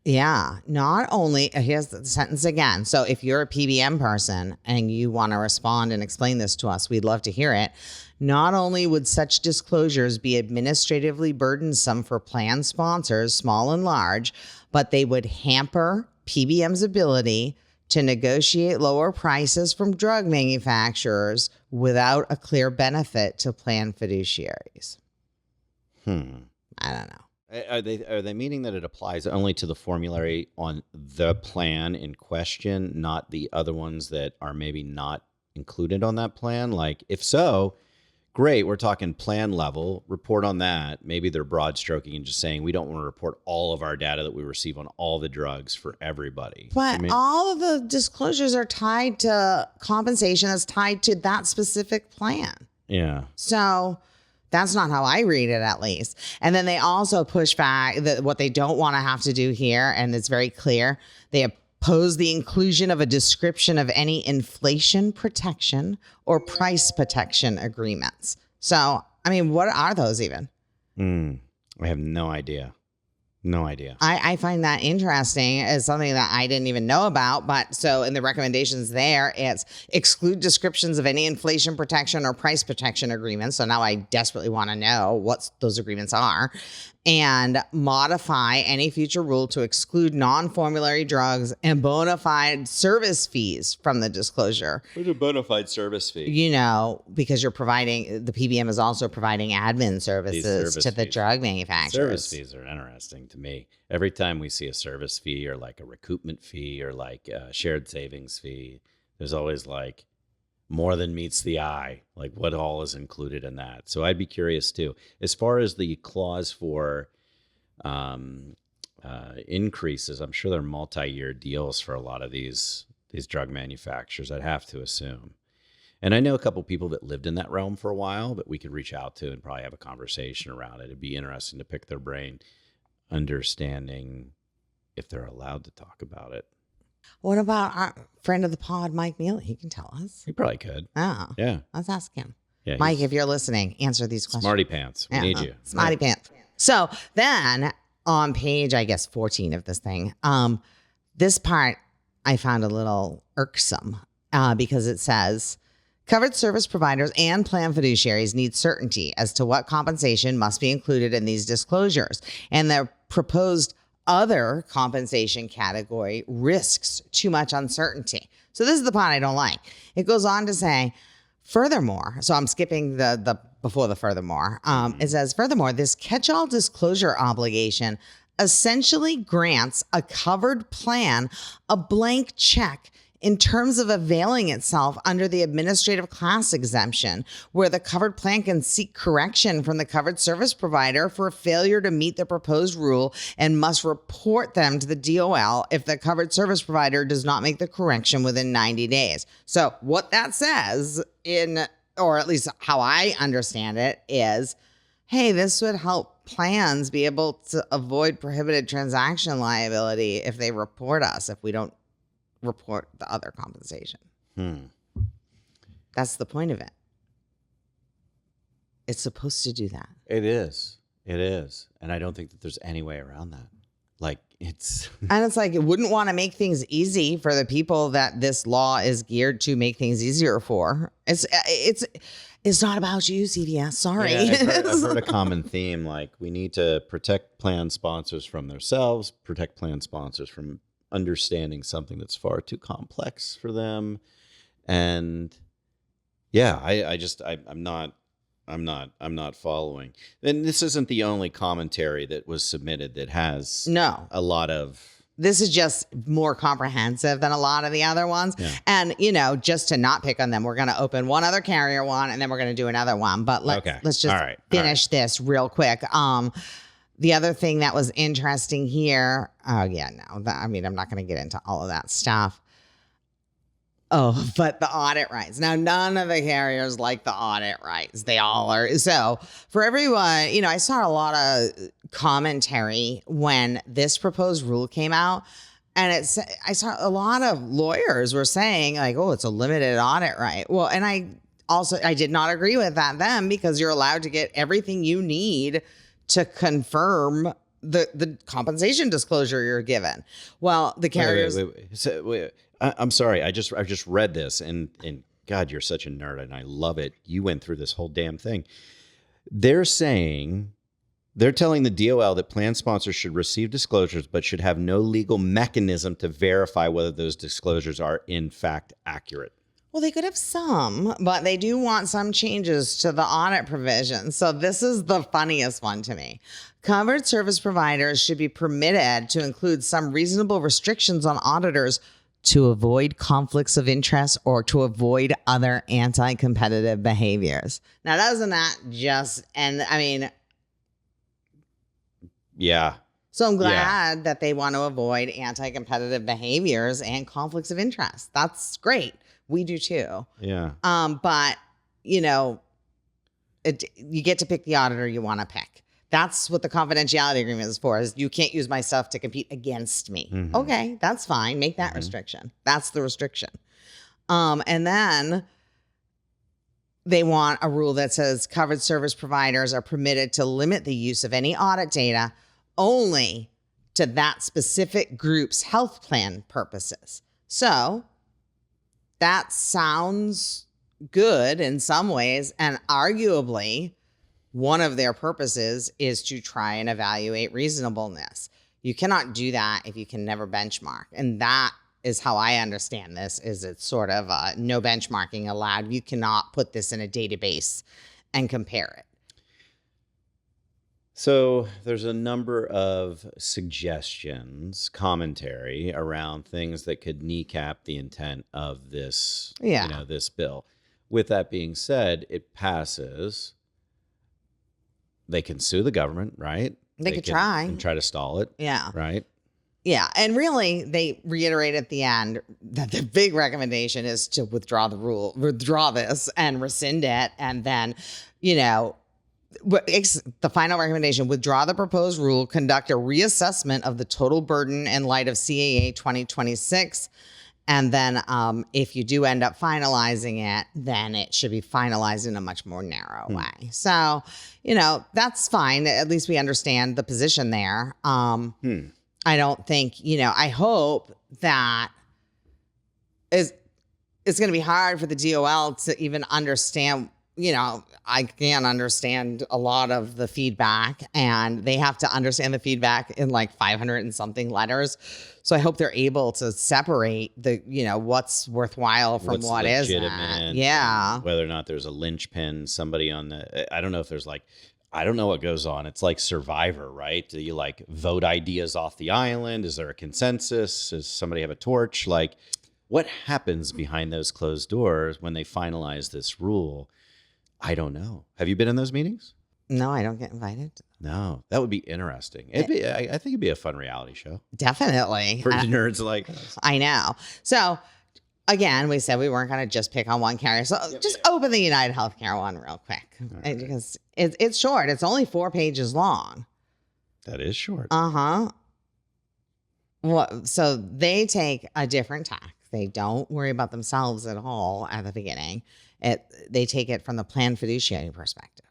Yeah. Not only, here's the sentence again. So if you're a PBM person and you want to respond and explain this to us, we'd love to hear it. Not only would such disclosures be administratively burdensome for plan sponsors, small and large, but they would hamper PBM's ability to negotiate lower prices from drug manufacturers without a clear benefit to plan fiduciaries. I don't know. Are they meaning that it applies only to the formulary on the plan in question, not the other ones that are maybe not included on that plan? Like, if so, great, we're talking plan level, report on that. Maybe they're broad stroking and just saying we don't want to report all of our data that we receive on all the drugs for everybody. But all of the disclosures are tied to compensation that's tied to that specific plan. Yeah. So that's not how I read it, at least. And then they also push back that what they don't want to have to do here, and it's very clear, they oppose the inclusion of a description of any inflation protection or price protection agreements. So, I mean, what are those even? I have no idea. No idea. I find that interesting as something that I didn't even know about. But so in the recommendations there, it's exclude descriptions of any inflation protection or price protection agreements. So now I desperately want to know what those agreements are. And modify any future rule to exclude non-formulary drugs and bona fide service fees from the disclosure. What's a bona fide service fee? You know, because you're providing, the PBM is also providing admin services to the drug manufacturers. Service fees are interesting to me. Every time we see a service fee or like a recoupment fee or like a shared savings fee, there's always like more than meets the eye, like what all is included in that. So I'd be curious too. As far as the clause for increases, I'm sure they're multi-year deals for a lot of these drug manufacturers, I'd have to assume. And I know a couple people that lived in that realm for a while that we could reach out to and probably have a conversation around it. It'd be interesting to pick their brain, understanding if they're allowed to talk about it. What about our friend of the pod, Mike Mealy? He can tell us. He probably could. Oh, yeah. Let's ask him. Yeah, Mike, if you're listening, answer these questions. Smarty pants. We need you. Smarty pants. So then on page, I guess, 14 of this thing, this part I found a little irksome because it says, covered service providers and plan fiduciaries need certainty as to what compensation must be included in these disclosures. And the proposed other compensation category risks too much uncertainty. So this is the part I don't like. It goes on to say, furthermore, so I'm skipping the before the furthermore. It says, furthermore, this catch-all disclosure obligation essentially grants a covered plan a blank check in terms of availing itself under the administrative class exemption, where the covered plan can seek correction from the covered service provider for failure to meet the proposed rule and must report them to the DOL if the covered service provider does not make the correction within 90 days. So what that says or at least how I understand it is, hey, this would help plans be able to avoid prohibited transaction liability if they report us, if we don't report the other compensation. That's the point of it. It's supposed to do that. It is. And I don't think that there's any way around that. Like And it's like, it wouldn't want to make things easy for the people that this law is geared to make things easier for. It's not about you, CVS. Sorry. Yeah, I've heard a common theme, like we need to protect plan sponsors from themselves, protect plan sponsors from understanding something that's far too complex for them. And yeah, I'm not following. And this isn't the only commentary that was submitted that has a lot of. This is just more comprehensive than a lot of the other ones. Yeah. And, just to not pick on them, we're going to open one other carrier one and then we're going to do another one. But let's just finish this real quick. The other thing that was interesting here, I'm not going to get into all of that stuff. Oh, but the audit rights. Now, none of the carriers like the audit rights. They all are. So for everyone, I saw a lot of commentary when this proposed rule came out. And I saw a lot of lawyers were saying like, oh, it's a limited audit right. Well, and I did not agree with that then, because you're allowed to get everything you need to confirm the compensation disclosure you're given. Well, the carriers. Wait. I'm sorry. I just read this and God, you're such a nerd and I love it. You went through this whole damn thing. They're telling the DOL that plan sponsors should receive disclosures, but should have no legal mechanism to verify whether those disclosures are in fact accurate. Well, they could have some, but they do want some changes to the audit provision. So this is the funniest one to me. Covered service providers should be permitted to include some reasonable restrictions on auditors to avoid conflicts of interest or to avoid other anti-competitive behaviors. Now, doesn't that just, yeah. So I'm glad that they want to avoid anti-competitive behaviors and conflicts of interest. That's great. We do too. Yeah. But you get to pick the auditor you want to pick. That's what the confidentiality agreement is for, is you can't use my stuff to compete against me. Mm-hmm. Okay, that's fine. Make that restriction. That's the restriction. And then they want a rule that says covered service providers are permitted to limit the use of any audit data only to that specific group's health plan purposes. So that sounds good in some ways, and arguably one of their purposes is to try and evaluate reasonableness. You cannot do that if you can never benchmark. And that is how I understand this, is it's sort of no benchmarking allowed. You cannot put this in a database and compare it. So there's a number of suggestions, commentary around things that could kneecap the intent of this, this bill. With that being said, it passes. They can sue the government, right? They could try. And try to stall it. Yeah. Right? Yeah. And really, they reiterate at the end that the big recommendation is to withdraw this and rescind it. And then, the final recommendation, withdraw the proposed rule, conduct a reassessment of the total burden in light of CAA 2026. And then if you do end up finalizing it, then it should be finalized in a much more narrow way. So, that's fine. At least we understand the position there. I don't think, I hope that it's going to be hard for the DOL to even understand. I can't understand a lot of the feedback, and they have to understand the feedback in like 500 and something letters. So I hope they're able to separate the, what's worthwhile from what isn't. Yeah. Whether or not there's a linchpin, somebody on the, I don't know if there's like I don't know what goes on. It's like Survivor, right? Do you like vote ideas off the island? Is there a consensus? Does somebody have a torch? Like, what happens behind those closed doors when they finalize this rule? I don't know. Have you been in those meetings? No, I don't get invited. No, that would be interesting. I think it'd be a fun reality show Definitely. for nerds like us. I know. So again, we said we weren't going to just pick on one carrier. So just open the UnitedHealthcare one real quick because it's short. It's only 4 pages long. That is short. Uh-huh. Well, so they take a different tack. They don't worry about themselves at all at the beginning. They take it from the planned fiduciary perspective.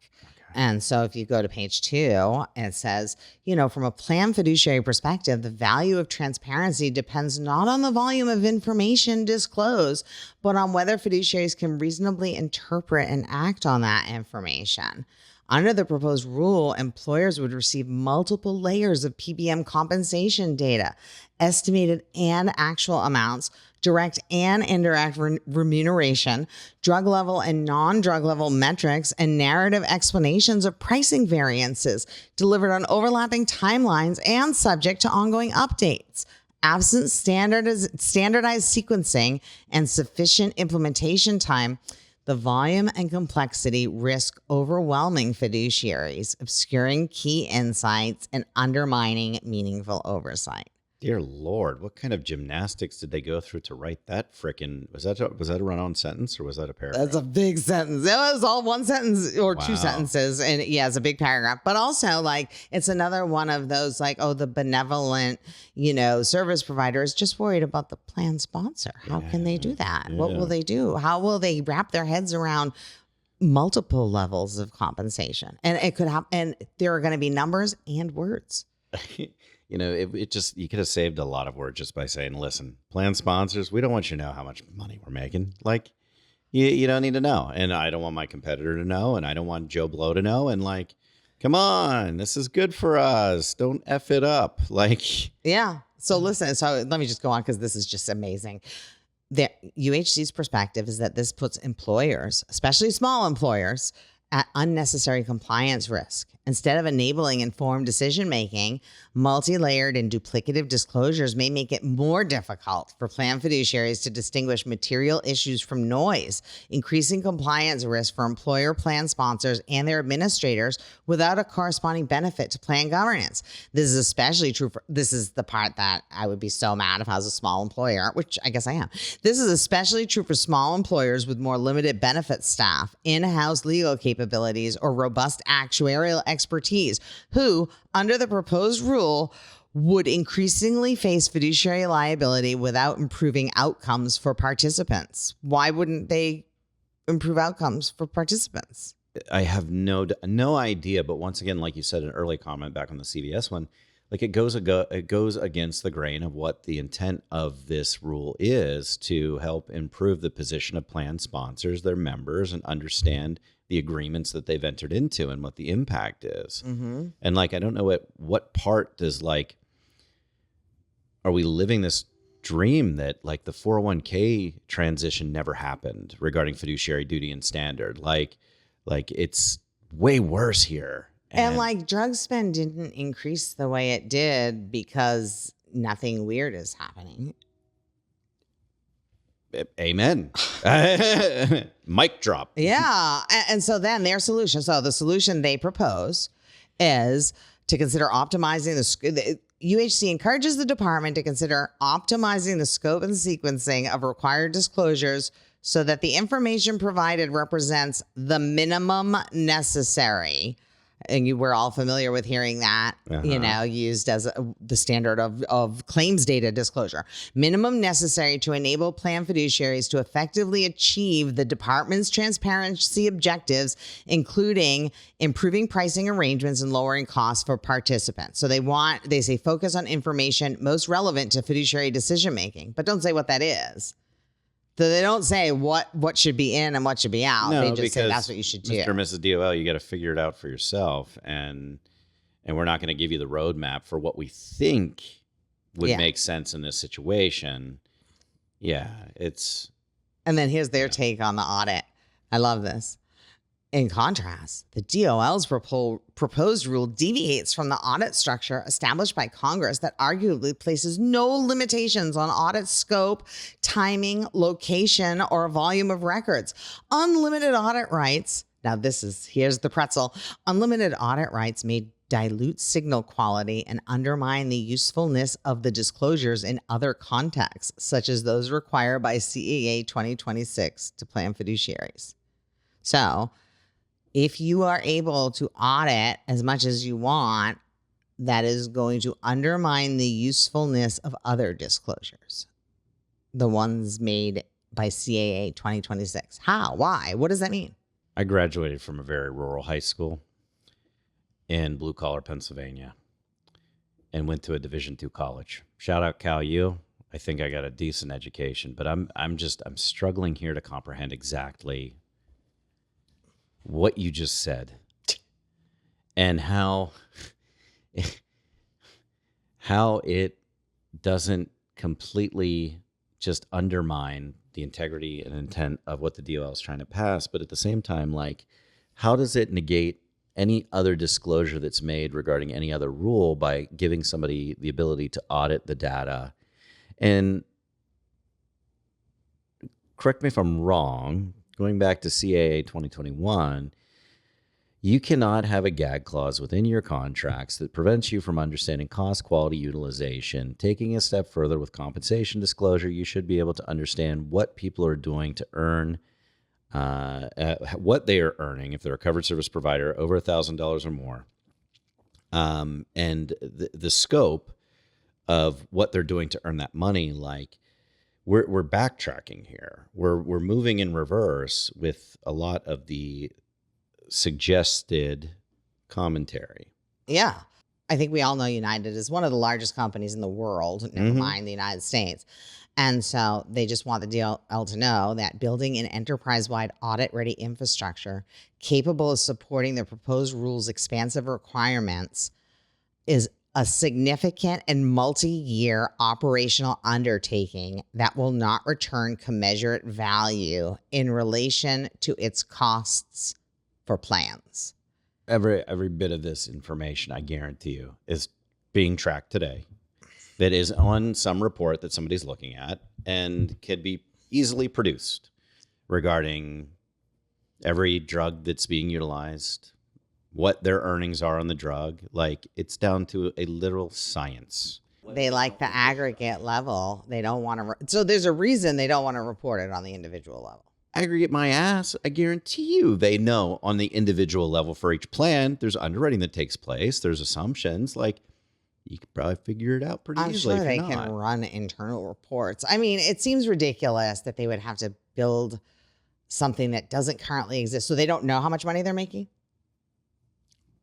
And so if you go to page 2, it says, from a planned fiduciary perspective, the value of transparency depends not on the volume of information disclosed, but on whether fiduciaries can reasonably interpret and act on that information. Under the proposed rule, employers would receive multiple layers of PBM compensation data, estimated and actual amounts, direct and indirect remuneration, drug level and non-drug level metrics, and narrative explanations of pricing variances delivered on overlapping timelines and subject to ongoing updates. Absent standardized sequencing and sufficient implementation time, the volume and complexity risk overwhelming fiduciaries, obscuring key insights, and undermining meaningful oversight. Dear Lord, what kind of gymnastics did they go through to write that frickin'? Was that a run-on sentence or was that a paragraph? That's a big sentence. It was all one sentence or 2 sentences. And yeah, it's a big paragraph. But also, it's another one of those, the benevolent, service provider is just worried about the plan sponsor. How can they do that? Yeah. What will they do? How will they wrap their heads around multiple levels of compensation? And it could happen. And there are going to be numbers and words. You could have saved a lot of words just by saying, listen, plan sponsors, we don't want you to know how much money we're making. You don't need to know. And I don't want my competitor to know. And I don't want Joe Blow to know. And come on, this is good for us. Don't F it up. Yeah. So listen, let me just go on because this is just amazing. The UHC's perspective is that this puts employers, especially small employers, at unnecessary compliance risk. Instead of enabling informed decision-making, multi-layered and duplicative disclosures may make it more difficult for plan fiduciaries to distinguish material issues from noise, increasing compliance risk for employer plan sponsors and their administrators without a corresponding benefit to plan governance. This is especially true this is the part that I would be so mad if I was a small employer, which I guess I am. This is especially true for small employers with more limited benefit staff, in-house legal capabilities, or robust actuarial expertise, who, under the proposed rule, would increasingly face fiduciary liability without improving outcomes for participants. Why wouldn't they improve outcomes for participants? I have no idea. But once again, like you said, an early comment back on the CVS one, it goes against the grain of what the intent of this rule is, to help improve the position of plan sponsors, their members, and understand the agreements that they've entered into and what the impact is. Mm-hmm. And I don't know what part does are we living this dream that the 401k transition never happened regarding fiduciary duty and standard? It's way worse here. And drug spend didn't increase the way it did because nothing weird is happening. Amen. Mic drop. Yeah. And so then their solution. So the solution they propose is to consider optimizing the UHC encourages the department to consider optimizing the scope and sequencing of required disclosures so that the information provided represents the minimum necessary. And we're all familiar with hearing that, used as the standard of claims data disclosure. Minimum necessary to enable plan fiduciaries to effectively achieve the department's transparency objectives, including improving pricing arrangements and lowering costs for participants. So they say focus on information most relevant to fiduciary decision making, but don't say what that is. So they don't say what should be in and what should be out. No, they just say that's what you should do. Mr. and Mrs. DOL, you got to figure it out for yourself. And we're not going to give you the roadmap for what we think would make sense in this situation. Yeah, it's... And then here's their take on the audit. I love this. In contrast, the DOL's proposed rule deviates from the audit structure established by Congress that arguably places no limitations on audit scope, timing, location, or volume of records. Unlimited audit rights. Now here's the pretzel. Unlimited audit rights may dilute signal quality and undermine the usefulness of the disclosures in other contexts, such as those required by CAA 2026 to plan fiduciaries. So, if you are able to audit as much as you want, that is going to undermine the usefulness of other disclosures, the ones made by CAA 2026. How? Why? What does that mean? I graduated from a very rural high school in blue collar Pennsylvania and went to a Division II college. Shout out Cal U. I think I got a decent education, but I'm struggling here to comprehend exactly what you just said and how it doesn't completely just undermine the integrity and intent of what the DOL is trying to pass, but at the same time, like, how does it negate any other disclosure that's made regarding any other rule by giving somebody the ability to audit the data? And correct me if I'm wrong, going back to CAA 2021, you cannot have a gag clause within your contracts that prevents you from understanding cost, quality, utilization. Taking a step further with compensation disclosure, you should be able to understand what people are doing to earn what they are earning if they're a covered service provider over $1,000 or more, and the scope of what they're doing to earn that money. Like, we're backtracking here. We're moving in reverse with a lot of the suggested commentary. Yeah. I think we all know United is one of the largest companies in the world, never mind the United States. And so they just want the DOL to know that building an enterprise-wide audit-ready infrastructure capable of supporting the proposed rule's expansive requirements is a significant and multi-year operational undertaking that will not return commensurate value in relation to its costs for plans. Every bit of this information, I guarantee you, is being tracked today. That is on some report that somebody's looking at and can be easily produced regarding every drug that's being utilized, what their earnings are on the drug. Like, it's down to a literal science. They like the aggregate level. They don't want to. So there's a reason they don't want to report it on the individual level. Aggregate my ass. I guarantee you they know on the individual level for each plan, there's underwriting that takes place. There's assumptions. Like, you could probably figure it out pretty easily. I'm sure they can run internal reports. I mean, it seems ridiculous that they would have to build something that doesn't currently exist. So they don't know how much money they're making?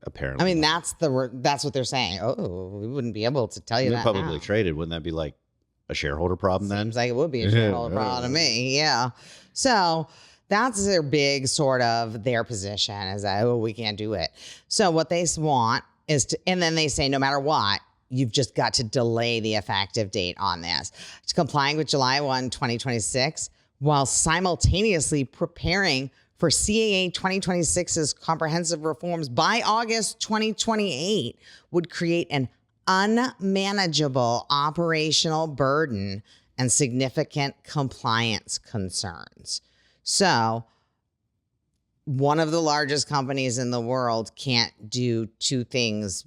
Apparently. I mean, that's what they're saying. Oh, we wouldn't be able to tell you that publicly now. traded. Wouldn't that be like a shareholder problem then? Seems like it would be a shareholder problem to me. Yeah. So that's their big sort of their position is that, oh, we can't do it. So what they want is to, and then they say, no matter what, you've just got to delay the effective date on this. It's complying with July 1, 2026, while simultaneously preparing for CAA 2026's comprehensive reforms by August 2028 would create an unmanageable operational burden and significant compliance concerns. So one of the largest companies in the world can't do two things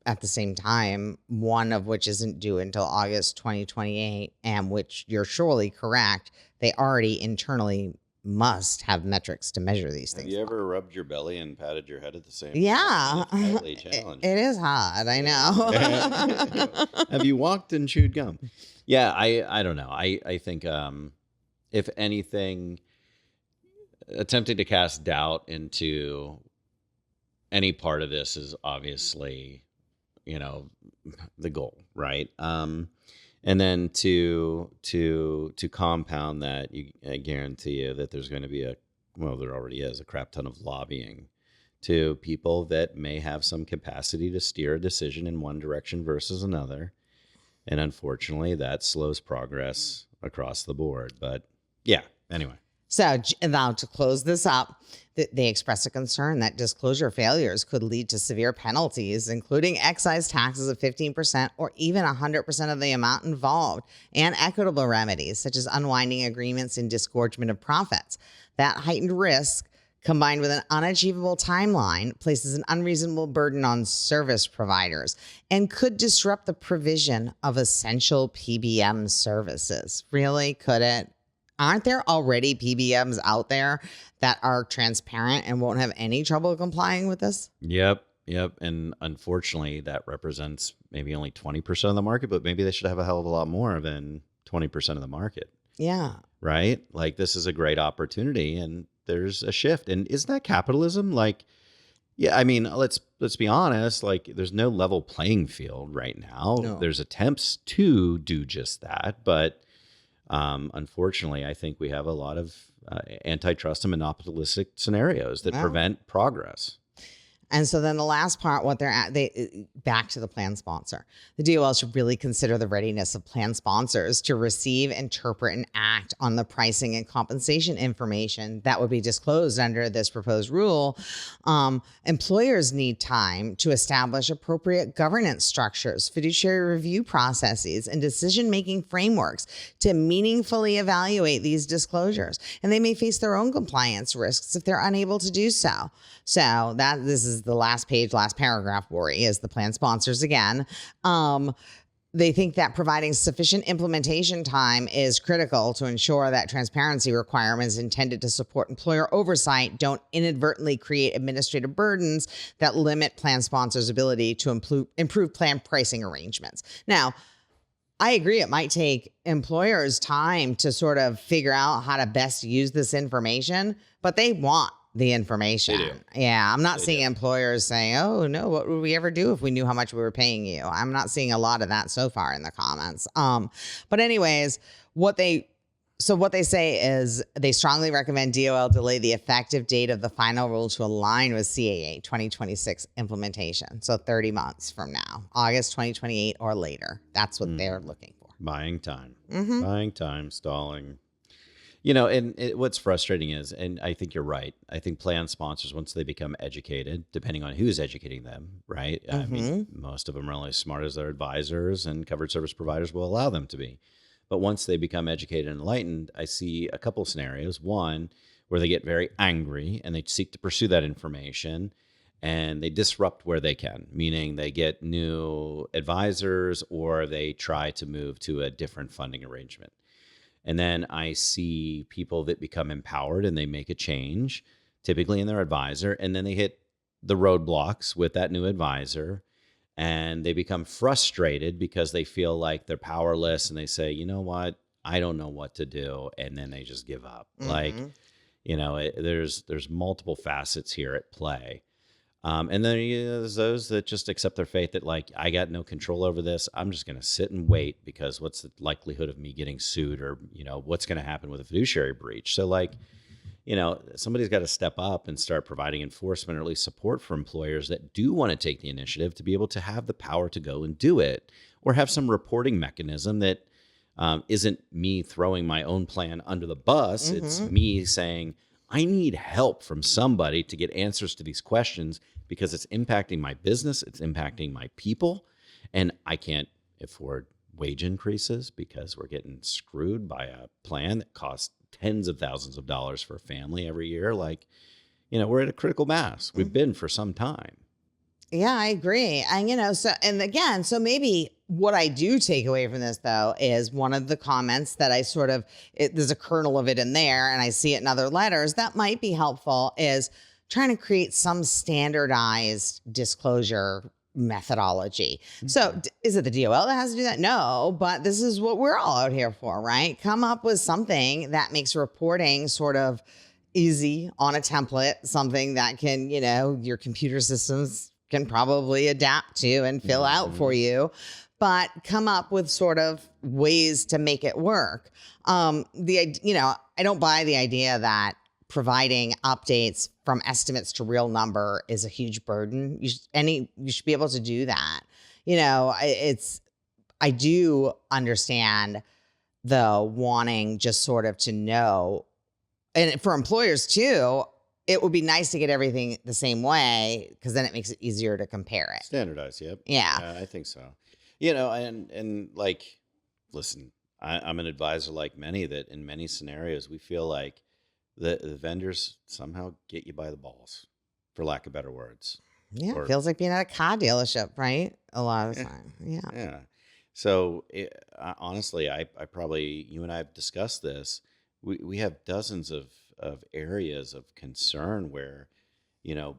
at the same time, one of which isn't due until August 2028, and which you're surely correct, they already internally must have metrics to measure these things. Have you ever rubbed your belly and patted your head at the same time? Yeah. It It is hard, I know. Have you walked and chewed gum? Yeah, I don't know. I think if anything, attempting to cast doubt into any part of this is obviously, the goal, right? And then to compound that, I guarantee you that there's going to be there already is a crap ton of lobbying to people that may have some capacity to steer a decision in one direction versus another. And unfortunately, that slows progress across the board. But yeah, anyway. So now to close this up, they expressed a concern that disclosure failures could lead to severe penalties, including excise taxes of 15% or even 100% of the amount involved, and equitable remedies such as unwinding agreements and disgorgement of profits. That heightened risk, combined with an unachievable timeline, places an unreasonable burden on service providers and could disrupt the provision of essential PBM services. Really? Could it? Aren't there already PBMs out there that are transparent and won't have any trouble complying with this? Yep. And unfortunately, that represents maybe only 20% of the market, but maybe they should have a hell of a lot more than 20% of the market. Yeah. Right? Like, this is a great opportunity, and there's a shift. And isn't that capitalism? Like, yeah, I mean, let's be honest. Like, there's no level playing field right now. No. There's attempts to do just that, but unfortunately, I think we have a lot of antitrust and monopolistic scenarios that prevent progress. And so then the last part, what they're at, back to the plan sponsor. The DOL should really consider the readiness of plan sponsors to receive, interpret, and act on the pricing and compensation information that would be disclosed under this proposed rule. Employers need time to establish appropriate governance structures, fiduciary review processes, and decision-making frameworks to meaningfully evaluate these disclosures. And they may face their own compliance risks if they're unable to do so. So this is the last page, last paragraph worry is the plan sponsors again. They think that providing sufficient implementation time is critical to ensure that transparency requirements intended to support employer oversight don't inadvertently create administrative burdens that limit plan sponsors' ability to improve plan pricing arrangements. Now, I agree. It might take employers time to sort of figure out how to best use this information, but they want the information. They do. Yeah. I'm not seeing employers saying, oh no, what would we ever do if we knew how much we were paying you? I'm not seeing a lot of that so far in the comments. But anyways, what they say is they strongly recommend DOL delay the effective date of the final rule to align with CAA 2026 implementation. So 30 months from now, August 2028 or later. That's what they're looking for. Buying time. Buying time, stalling. You know, and what's frustrating is, and I think you're right, I think plan sponsors, once they become educated, depending on who's educating them, right? I mean, most of them are only as smart as their advisors, and covered service providers will allow them to be. But once they become educated and enlightened, I see a couple of scenarios. One, where they get very angry and they seek to pursue that information and they disrupt where they can, meaning they get new advisors or they try to move to a different funding arrangement. And then I see people that become empowered and they make a change, typically in their advisor, and then they hit the roadblocks with that new advisor and they become frustrated because they feel like they're powerless and they say, you know what, I don't know what to do. And then they just give up. Like, you know, there's multiple facets here at play. And then there's those that just accept their fate that, like, I got no control over this. I'm just going to sit and wait because what's the likelihood of me getting sued, or, you know, what's going to happen with a fiduciary breach? So, like, you know, somebody's got to step up and start providing enforcement or at least support for employers that do want to take the initiative to be able to have the power to go and do it, or have some reporting mechanism that isn't me throwing my own plan under the bus. It's me saying, I need help from somebody to get answers to these questions because it's impacting my business, it's impacting my people, and I can't afford wage increases because we're getting screwed by a plan that costs tens of thousands of dollars for a family every year. Like, you know, we're at a critical mass. We've been for some time. Yeah, I agree. And, you know, so maybe what I do take away from this, though, is one of the comments that I sort of, there's a kernel of it in there, and I see it in other letters that might be helpful, is trying to create some standardized disclosure methodology. So is it the DOL that has to do that? No, but this is what we're all out here for, right? Come up with something that makes reporting sort of easy on a template, something that can, you know, your computer systems can probably adapt to and fill out for you, but come up with sort of ways to make it work. I don't buy the idea that providing updates from estimates to real number is a huge burden. You should be able to do that. You know, I do understand the wanting just sort of to know and for employers too, it would be nice to get everything the same way because then it makes it easier to compare it. Standardized, yep. Yeah. I think so. And like, listen, I'm an advisor like many that in many scenarios, we feel like the vendors somehow get you by the balls, for lack of better words. Yeah. It feels like being at a car dealership, right? A lot of the time. Yeah. Yeah. So honestly, I probably, you and I have discussed this. We have dozens of areas of concern where,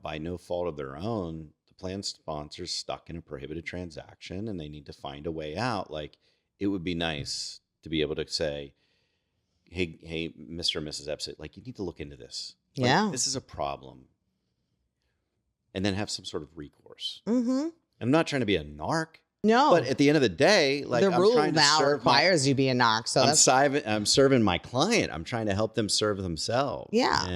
by no fault of their own, the plan sponsor's stuck in a prohibited transaction and they need to find a way out. Like, it would be nice to be able to say, hey, Mr. and Mrs. Epsit, like, you need to look into this. Like, Yeah. this is a problem. And then have some sort of recourse. Mm-hmm. I'm not trying to be a narc. No. But at the end of the day, like, the I'm rule trying to now serve requires you be a narc. So I'm serving my client. I'm trying to help them serve themselves. Yeah.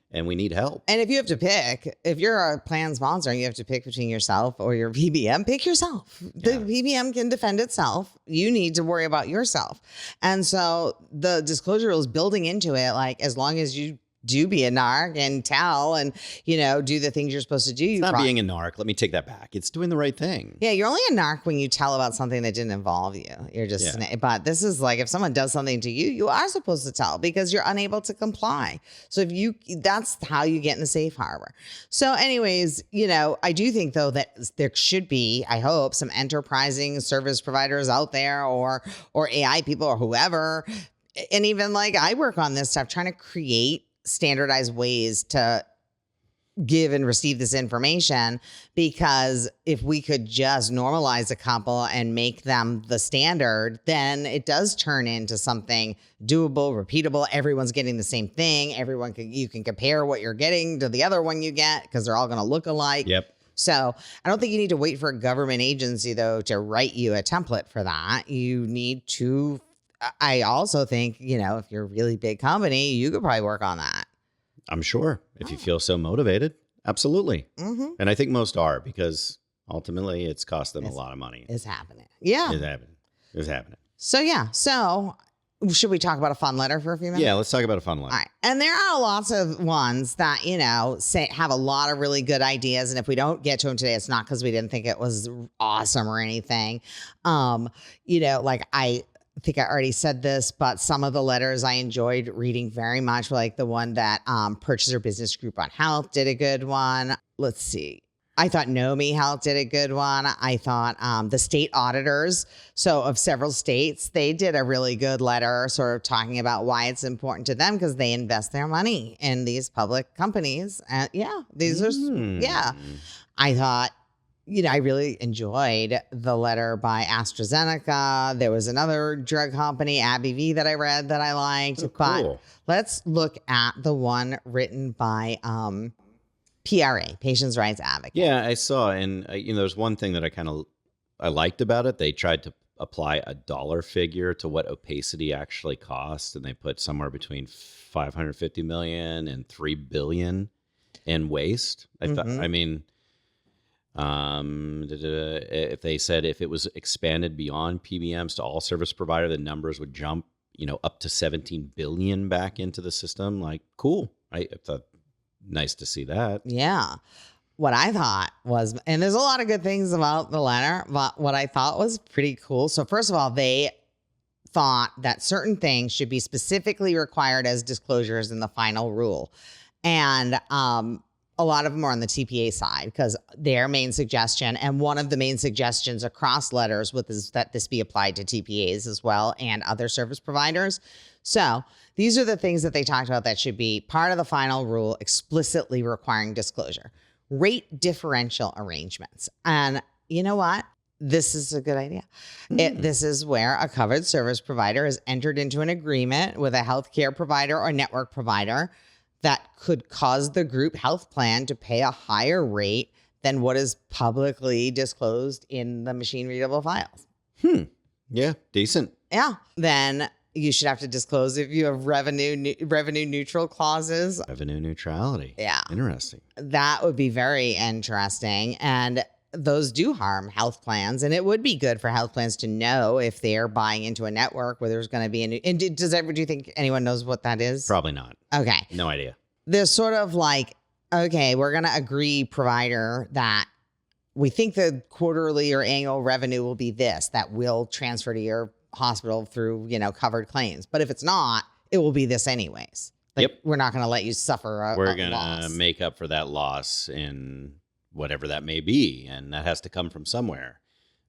And we need help. And if you have to pick, if you're a plan sponsor and you have to pick between yourself or your PBM, pick yourself. The PBM can defend itself. You need to worry about yourself. And so the disclosure rule is building into it, like, as long as you do be a narc and tell and, do the things you're supposed to do. It's not being a narc. Let me take that back. It's doing the right thing. Yeah, you're only a narc when you tell about something that didn't involve you. You're just, but this is like, if someone does something to you, you are supposed to tell because you're unable to comply. So that's how you get in the safe harbor. So anyways, I do think though that there should be, I hope, some enterprising service providers out there or AI people or whoever. And even like I work on this stuff, trying to create standardized ways to give and receive this information, because if we could just normalize a couple and make them the standard, then it does turn into something doable, repeatable. Everyone's getting the same thing. You can compare what you're getting to the other one you get because they're all going to look alike. Yep. So I don't think you need to wait for a government agency though to write you a template for that. You need to, I also think, if you're a really big company, you could probably work on that. I'm sure if you feel so motivated. Absolutely. Mm-hmm. And I think most are, because ultimately it's cost them a lot of money. It's happening. Yeah. It's happening. So yeah. So should we talk about a fun letter for a few minutes? Yeah, let's talk about a fun letter. All right. And there are lots of ones that, have a lot of really good ideas. And if we don't get to them today, it's not because we didn't think it was awesome or anything. I think I already said this, but some of the letters I enjoyed reading very much, like the one that Purchaser Business Group on Health did a good one. Let's see. I thought Nomi Health did a good one. I thought the state auditors, so of several states, they did a really good letter sort of talking about why it's important to them because they invest their money in these public companies. And I thought, I really enjoyed the letter by AstraZeneca. There was another drug company, AbbVie, that I read that I liked. Oh, cool. But let's look at the one written by PRA, Patients' Rights Advocate. Yeah, I saw. And, there's one thing that I liked about it. They tried to apply a dollar figure to what Opacity actually cost. And they put somewhere between 550 million and 3 billion in waste. If they said if it was expanded beyond PBMs to all service provider, the numbers would jump, up to 17 billion back into the system. Like, cool. I thought nice to see that. Yeah. What I thought was, and there's a lot of good things about the letter, but what I thought was pretty cool. So first of all, they thought that certain things should be specifically required as disclosures in the final rule. And, a lot of them are on the TPA side because their main suggestion, and one of the main suggestions across letters is that this be applied to TPAs as well and other service providers. So these are the things that they talked about that should be part of the final rule, explicitly requiring disclosure. Rate differential arrangements. And you know what? This is a good idea. This is where a covered service provider has entered into an agreement with a healthcare provider or network provider that could cause the group health plan to pay a higher rate than what is publicly disclosed in the machine readable files. Yeah, decent. Yeah. Then you should have to disclose if you have revenue neutral clauses. Revenue neutrality. Yeah. Interesting. That would be very interesting. And those do harm health plans. And it would be good for health plans to know if they're buying into a network where there's going to be a new, and do you think anyone knows what that is? Probably not. Okay. No idea. There's sort of like, okay, we're going to agree, provider, that we think the quarterly or annual revenue will be this, that will transfer to your hospital through, covered claims. But if it's not, it will be this anyways. Yep. We're not going to let you suffer We're a going loss. to make up for that loss in whatever that may be. And that has to come from somewhere.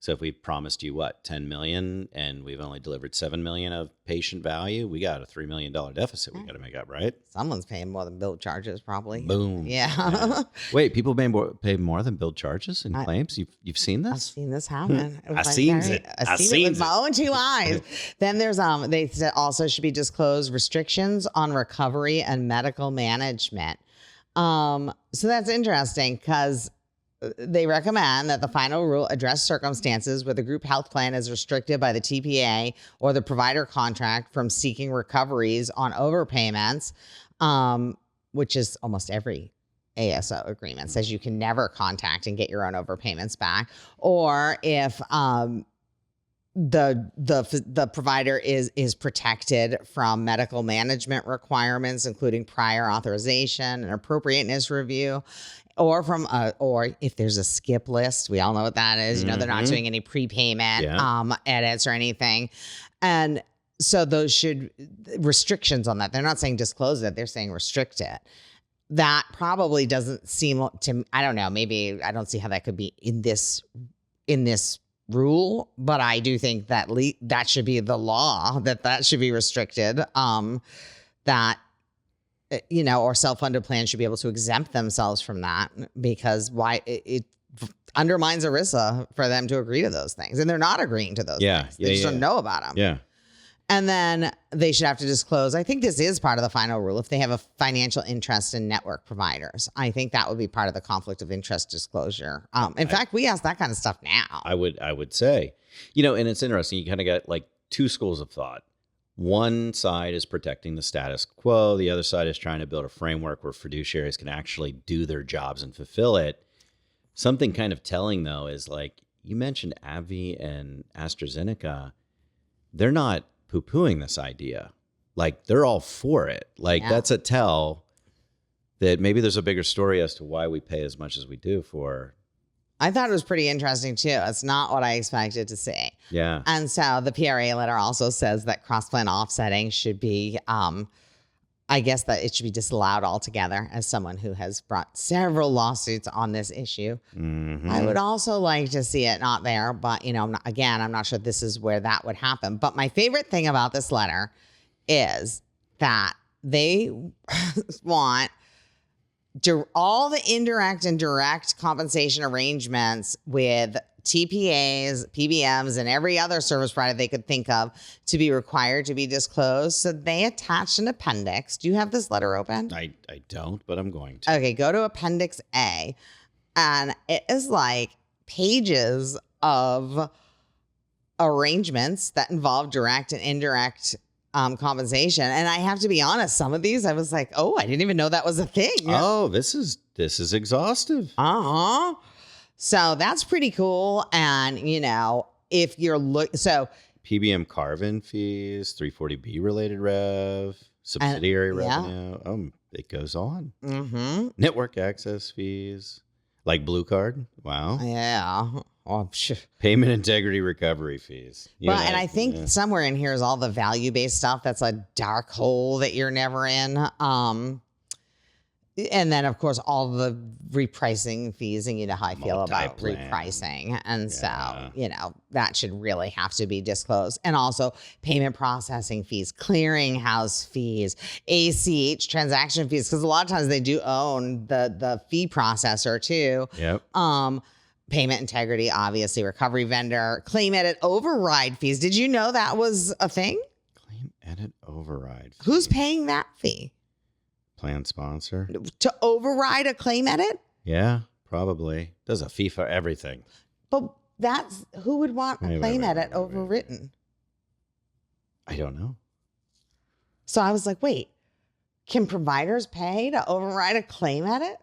So if we promised you 10 million and we've only delivered 7 million of patient value, we got a $3 million deficit we got to make up, right? Someone's paying more than billed charges, probably. Boom. Yeah. Wait, people pay more than billed charges in claims? You've seen this? I've seen this happen. I've seen it. I've seen it with my own two eyes. Then there's they said also should be disclosed restrictions on recovery and medical management. So that's interesting because they recommend that the final rule address circumstances where the group health plan is restricted by the TPA or the provider contract from seeking recoveries on overpayments, which is almost every ASO agreement says you can never contact and get your own overpayments back, or if the provider is protected from medical management requirements, including prior authorization and appropriateness review, or or if there's a skip list. We all know what that is. They're not doing any prepayment edits or anything. And so those restrictions on that. They're not saying disclose it. They're saying restrict it. That probably doesn't seem to, I don't know, maybe I don't see how that could be in this rule, but I do think that that should be the law, that should be restricted, that or self-funded plans should be able to exempt themselves from that, because it undermines ERISA for them to agree to those things. And they're not agreeing to those things. They just don't know about them. Yeah. And then they should have to disclose. I think this is part of the final rule. If they have a financial interest in network providers, I think that would be part of the conflict of interest disclosure. In fact, we ask that kind of stuff now. I would say, and it's interesting. You kind of got like two schools of thought. One side is protecting the status quo. The other side is trying to build a framework where fiduciaries can actually do their jobs and fulfill it. Something kind of telling, though, is like you mentioned AbbVie and AstraZeneca. They're not poo-pooing this idea. Like, they're all for it. Like, that's a tell that maybe there's a bigger story as to why we pay as much as we do for. I thought it was pretty interesting, too. It's not what I expected to see. Yeah. And so the PRA letter also says that cross-plan offsetting should be, I guess that it should be disallowed altogether, as someone who has brought several lawsuits on this issue. Mm-hmm. I would also like to see it not there, but, I'm not sure this is where that would happen. But my favorite thing about this letter is that they want all the indirect and direct compensation arrangements with TPAs, PBMs, and every other service provider they could think of to be required to be disclosed. So they attached an appendix. Do you have this letter open? I don't, but I'm going to. Okay, go to Appendix A. And it is like pages of arrangements that involve direct and indirect compensation. And I have to be honest, some of these I was like, oh, I didn't even know that was a thing. Oh, this is exhaustive. Uh-huh. So that's pretty cool. And, if you're PBM carve-in fees, 340B related rev, subsidiary revenue. It goes on. Mm-hmm. Network access fees, like Blue Card. Wow. Yeah. Oh, payment integrity recovery fees. And I think somewhere in here is all the value-based stuff. That's a dark hole that you're never in. And then, of course, all the repricing fees, and how I feel about repricing. And so, that should really have to be disclosed. And also payment processing fees, clearinghouse fees, ACH transaction fees, because a lot of times they do own the fee processor too. Yep. Payment integrity, obviously, recovery vendor, claim edit override fees. Did you know that was a thing? Claim edit override fee. Who's paying that fee? Plan sponsor. To override a claim edit? Yeah, probably. There's a fee for everything. But who would want a claim edit overwritten? I don't know. So I was like, wait, can providers pay to override a claim edit?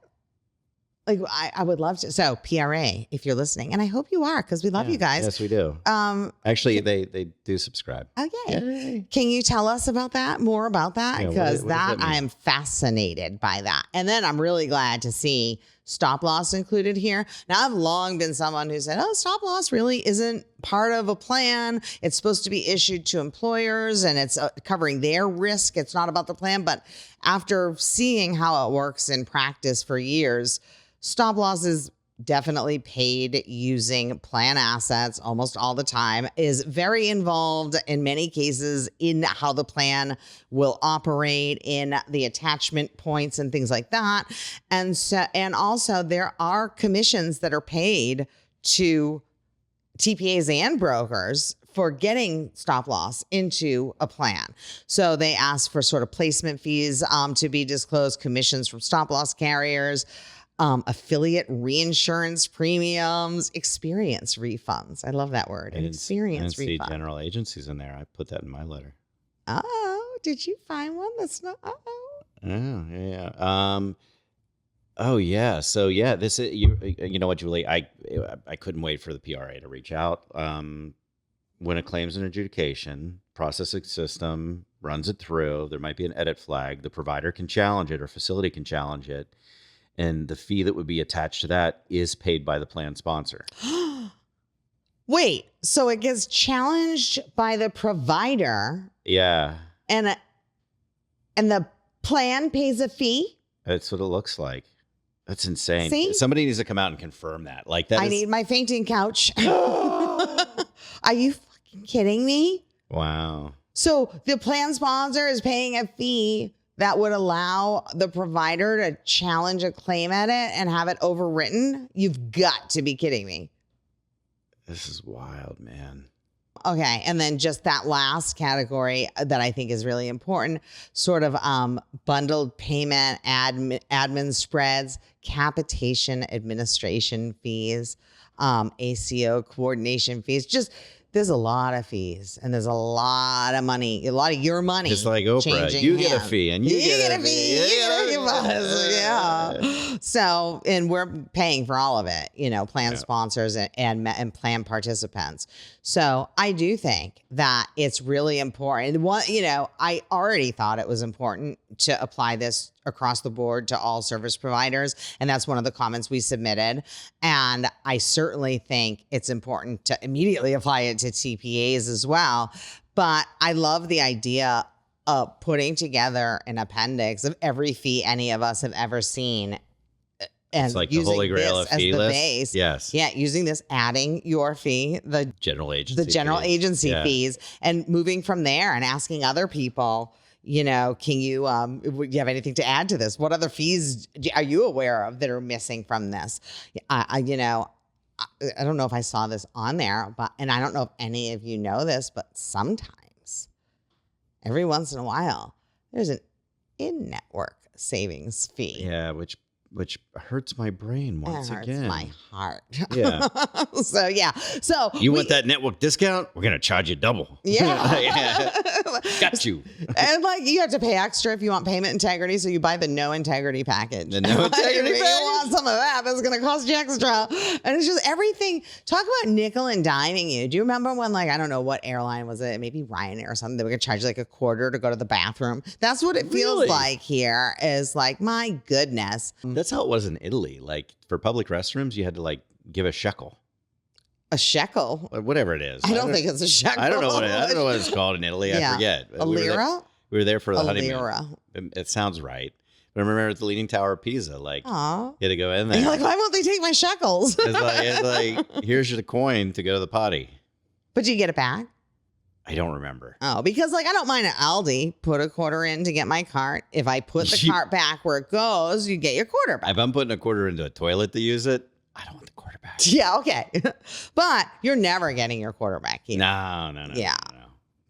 Like I would love to. So PRA, if you're listening, and I hope you are, because we love you guys. Yes, we do. Actually, they do subscribe. Okay. Yay. Can you tell us about that? More about that? Yeah, Because what does that mean? I am fascinated by that. And then I'm really glad to see stop loss included here. Now, I've long been someone who said, oh, stop loss really isn't part of a plan. It's supposed to be issued to employers and it's covering their risk. It's not about the plan. But after seeing how it works in practice for years, stop loss is definitely paid using plan assets almost all the time, is very involved in many cases in how the plan will operate, in the attachment points and things like that. And so, and also there are commissions that are paid to TPAs and brokers for getting stop loss into a plan. So they ask for sort of placement fees to be disclosed, commissions from stop loss carriers, affiliate reinsurance premiums, experience refunds. I love that word. Experience see refund. general agencies in there. I put that in my letter. Oh, did you find one that's not? Oh, yeah. Oh, yeah. So, yeah, this is, you know what, Julie? I couldn't wait for the PRA to reach out. When a claim's an adjudication, processing system runs it through. There might be an edit flag. The provider can challenge it or facility can challenge it. And the fee that would be attached to that is paid by the plan sponsor. Wait, so it gets challenged by the provider. Yeah. And the plan pays a fee? That's what it looks like. That's insane. See? Somebody needs to come out and confirm that. Like that. I need my fainting couch. Are you fucking kidding me? Wow. So the plan sponsor is paying a fee that would allow the provider to challenge a claim edit and have it overwritten? You've got to be kidding me. This is wild, man. Okay. And then just that last category that I think is really important, sort of bundled payment, admin spreads, capitation administration fees, ACO coordination fees. Just there's a lot of fees and there's a lot of money, a lot of your money. Just like Oprah, you get a fee and you get a fee. Yeah. So, and we're paying for all of it, you know, plan sponsors and plan participants. So I do think that it's really important. You know, I already thought it was important to apply this across the board to all service providers. And that's one of the comments we submitted. And I certainly think it's important to immediately apply it to TPAs as well. But I love the idea of putting together an appendix of every fee any of us have ever seen. And it's like the holy grail of fee list. Base. Yes. Yeah, using this, adding your fee, the general agency fees, and moving from there and asking other people, you know, can you, do you have anything to add to this? What other fees are you aware of that are missing from this? I don't know if I saw this on there, and I don't know if any of you know this, but sometimes, every once in a while, there's an in-network savings fee. Yeah, which hurts my brain once again. Hurts my heart. Yeah. So yeah. So you want that network discount? We're gonna charge you double. Yeah. Yeah. Got you. And like you have to pay extra if you want payment integrity, so you buy the no integrity package. The no integrity if you want some of that, that's gonna cost you extra. And it's just everything. Talk about nickel and diming you. Do you remember when, like, I don't know what airline was it? Maybe Ryanair or something. They were gonna charge you like $0.25 to go to the bathroom. That's what it feels like here. Is like, my goodness. That's how it was in Italy. Like for public restrooms, you had to like give a shekel. A shekel? Or whatever it is. I don't think it's a shekel. I don't know what it's called in Italy. Yeah. I forget. A lira? We were there for the honeymoon. Lira. It sounds right. But I remember at the Leaning Tower of Pisa, like Aww. you had to go in And there. you're like, why won't they take my shekels? It's like here's your coin to go to the potty. But you get it back? I don't remember. Oh, because like I don't mind at Aldi, put a quarter in to get my cart. If I put the cart back where it goes, you get your quarter back. If I'm putting a quarter into a toilet to use it, I don't want the quarter back. Yeah, okay. But you're never getting your quarter back here. No. Yeah.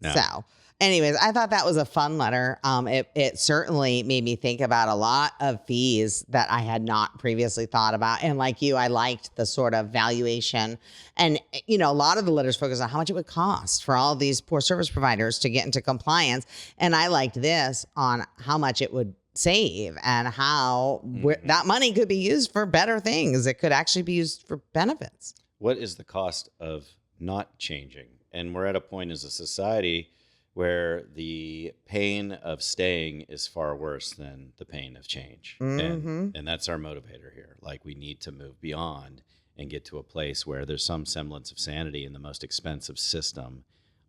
No. So anyways, I thought that was a fun letter. It certainly made me think about a lot of fees that I had not previously thought about. And like you, I liked the sort of valuation. And, you know, a lot of the letters focus on how much it would cost for all these poor service providers to get into compliance. And I liked this on how much it would save and how that money could be used for better things. It could actually be used for benefits. What is the cost of not changing? And we're at a point as a society where the pain of staying is far worse than the pain of change. And that's our motivator here. Like, we need to move beyond and get to a place where there's some semblance of sanity in the most expensive system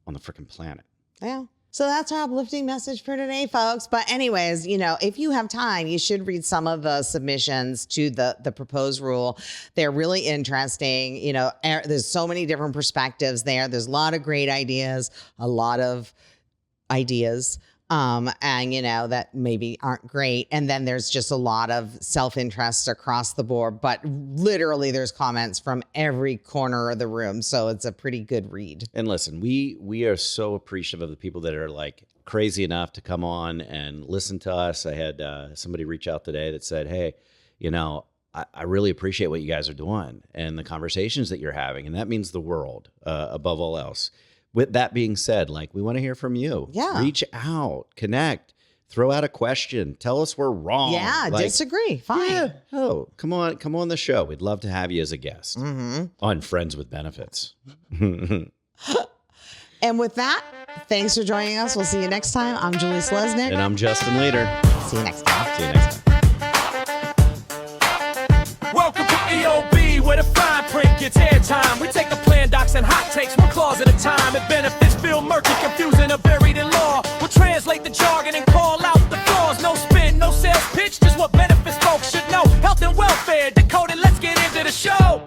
on the freaking planet. Yeah. So that's our uplifting message for today, folks. But anyways, if you have time, you should read some of the submissions to the proposed rule. They're really interesting. There's so many different perspectives there. There's a lot of great ideas, and that maybe aren't great. And then there's just a lot of self-interest across the board, but literally there's comments from every corner of the room. So it's a pretty good read. And listen, we are so appreciative of the people that are like crazy enough to come on and listen to us. I had somebody reach out today that said, hey, I really appreciate what you guys are doing and the conversations that you're having. And that means the world above all else. With that being said, we want to hear from you. Yeah. Reach out, connect, throw out a question, tell us we're wrong. Yeah, disagree. Fine. Yeah. Oh, come on the show. We'd love to have you as a guest on Friends with Benefits. And with that, thanks for joining us. We'll see you next time. I'm Julie Selesnick. And I'm Justin Leader. See you next time. See you next time. Welcome to EOB, where the fine print gets airtime. We take the plan docs and hot takes one clause at a time. If benefits feel murky, confusing, or buried in law, we'll translate the jargon and call out the flaws. No spin, no sales pitch, just what benefits folks should know. Health and welfare, decoded, let's get into the show.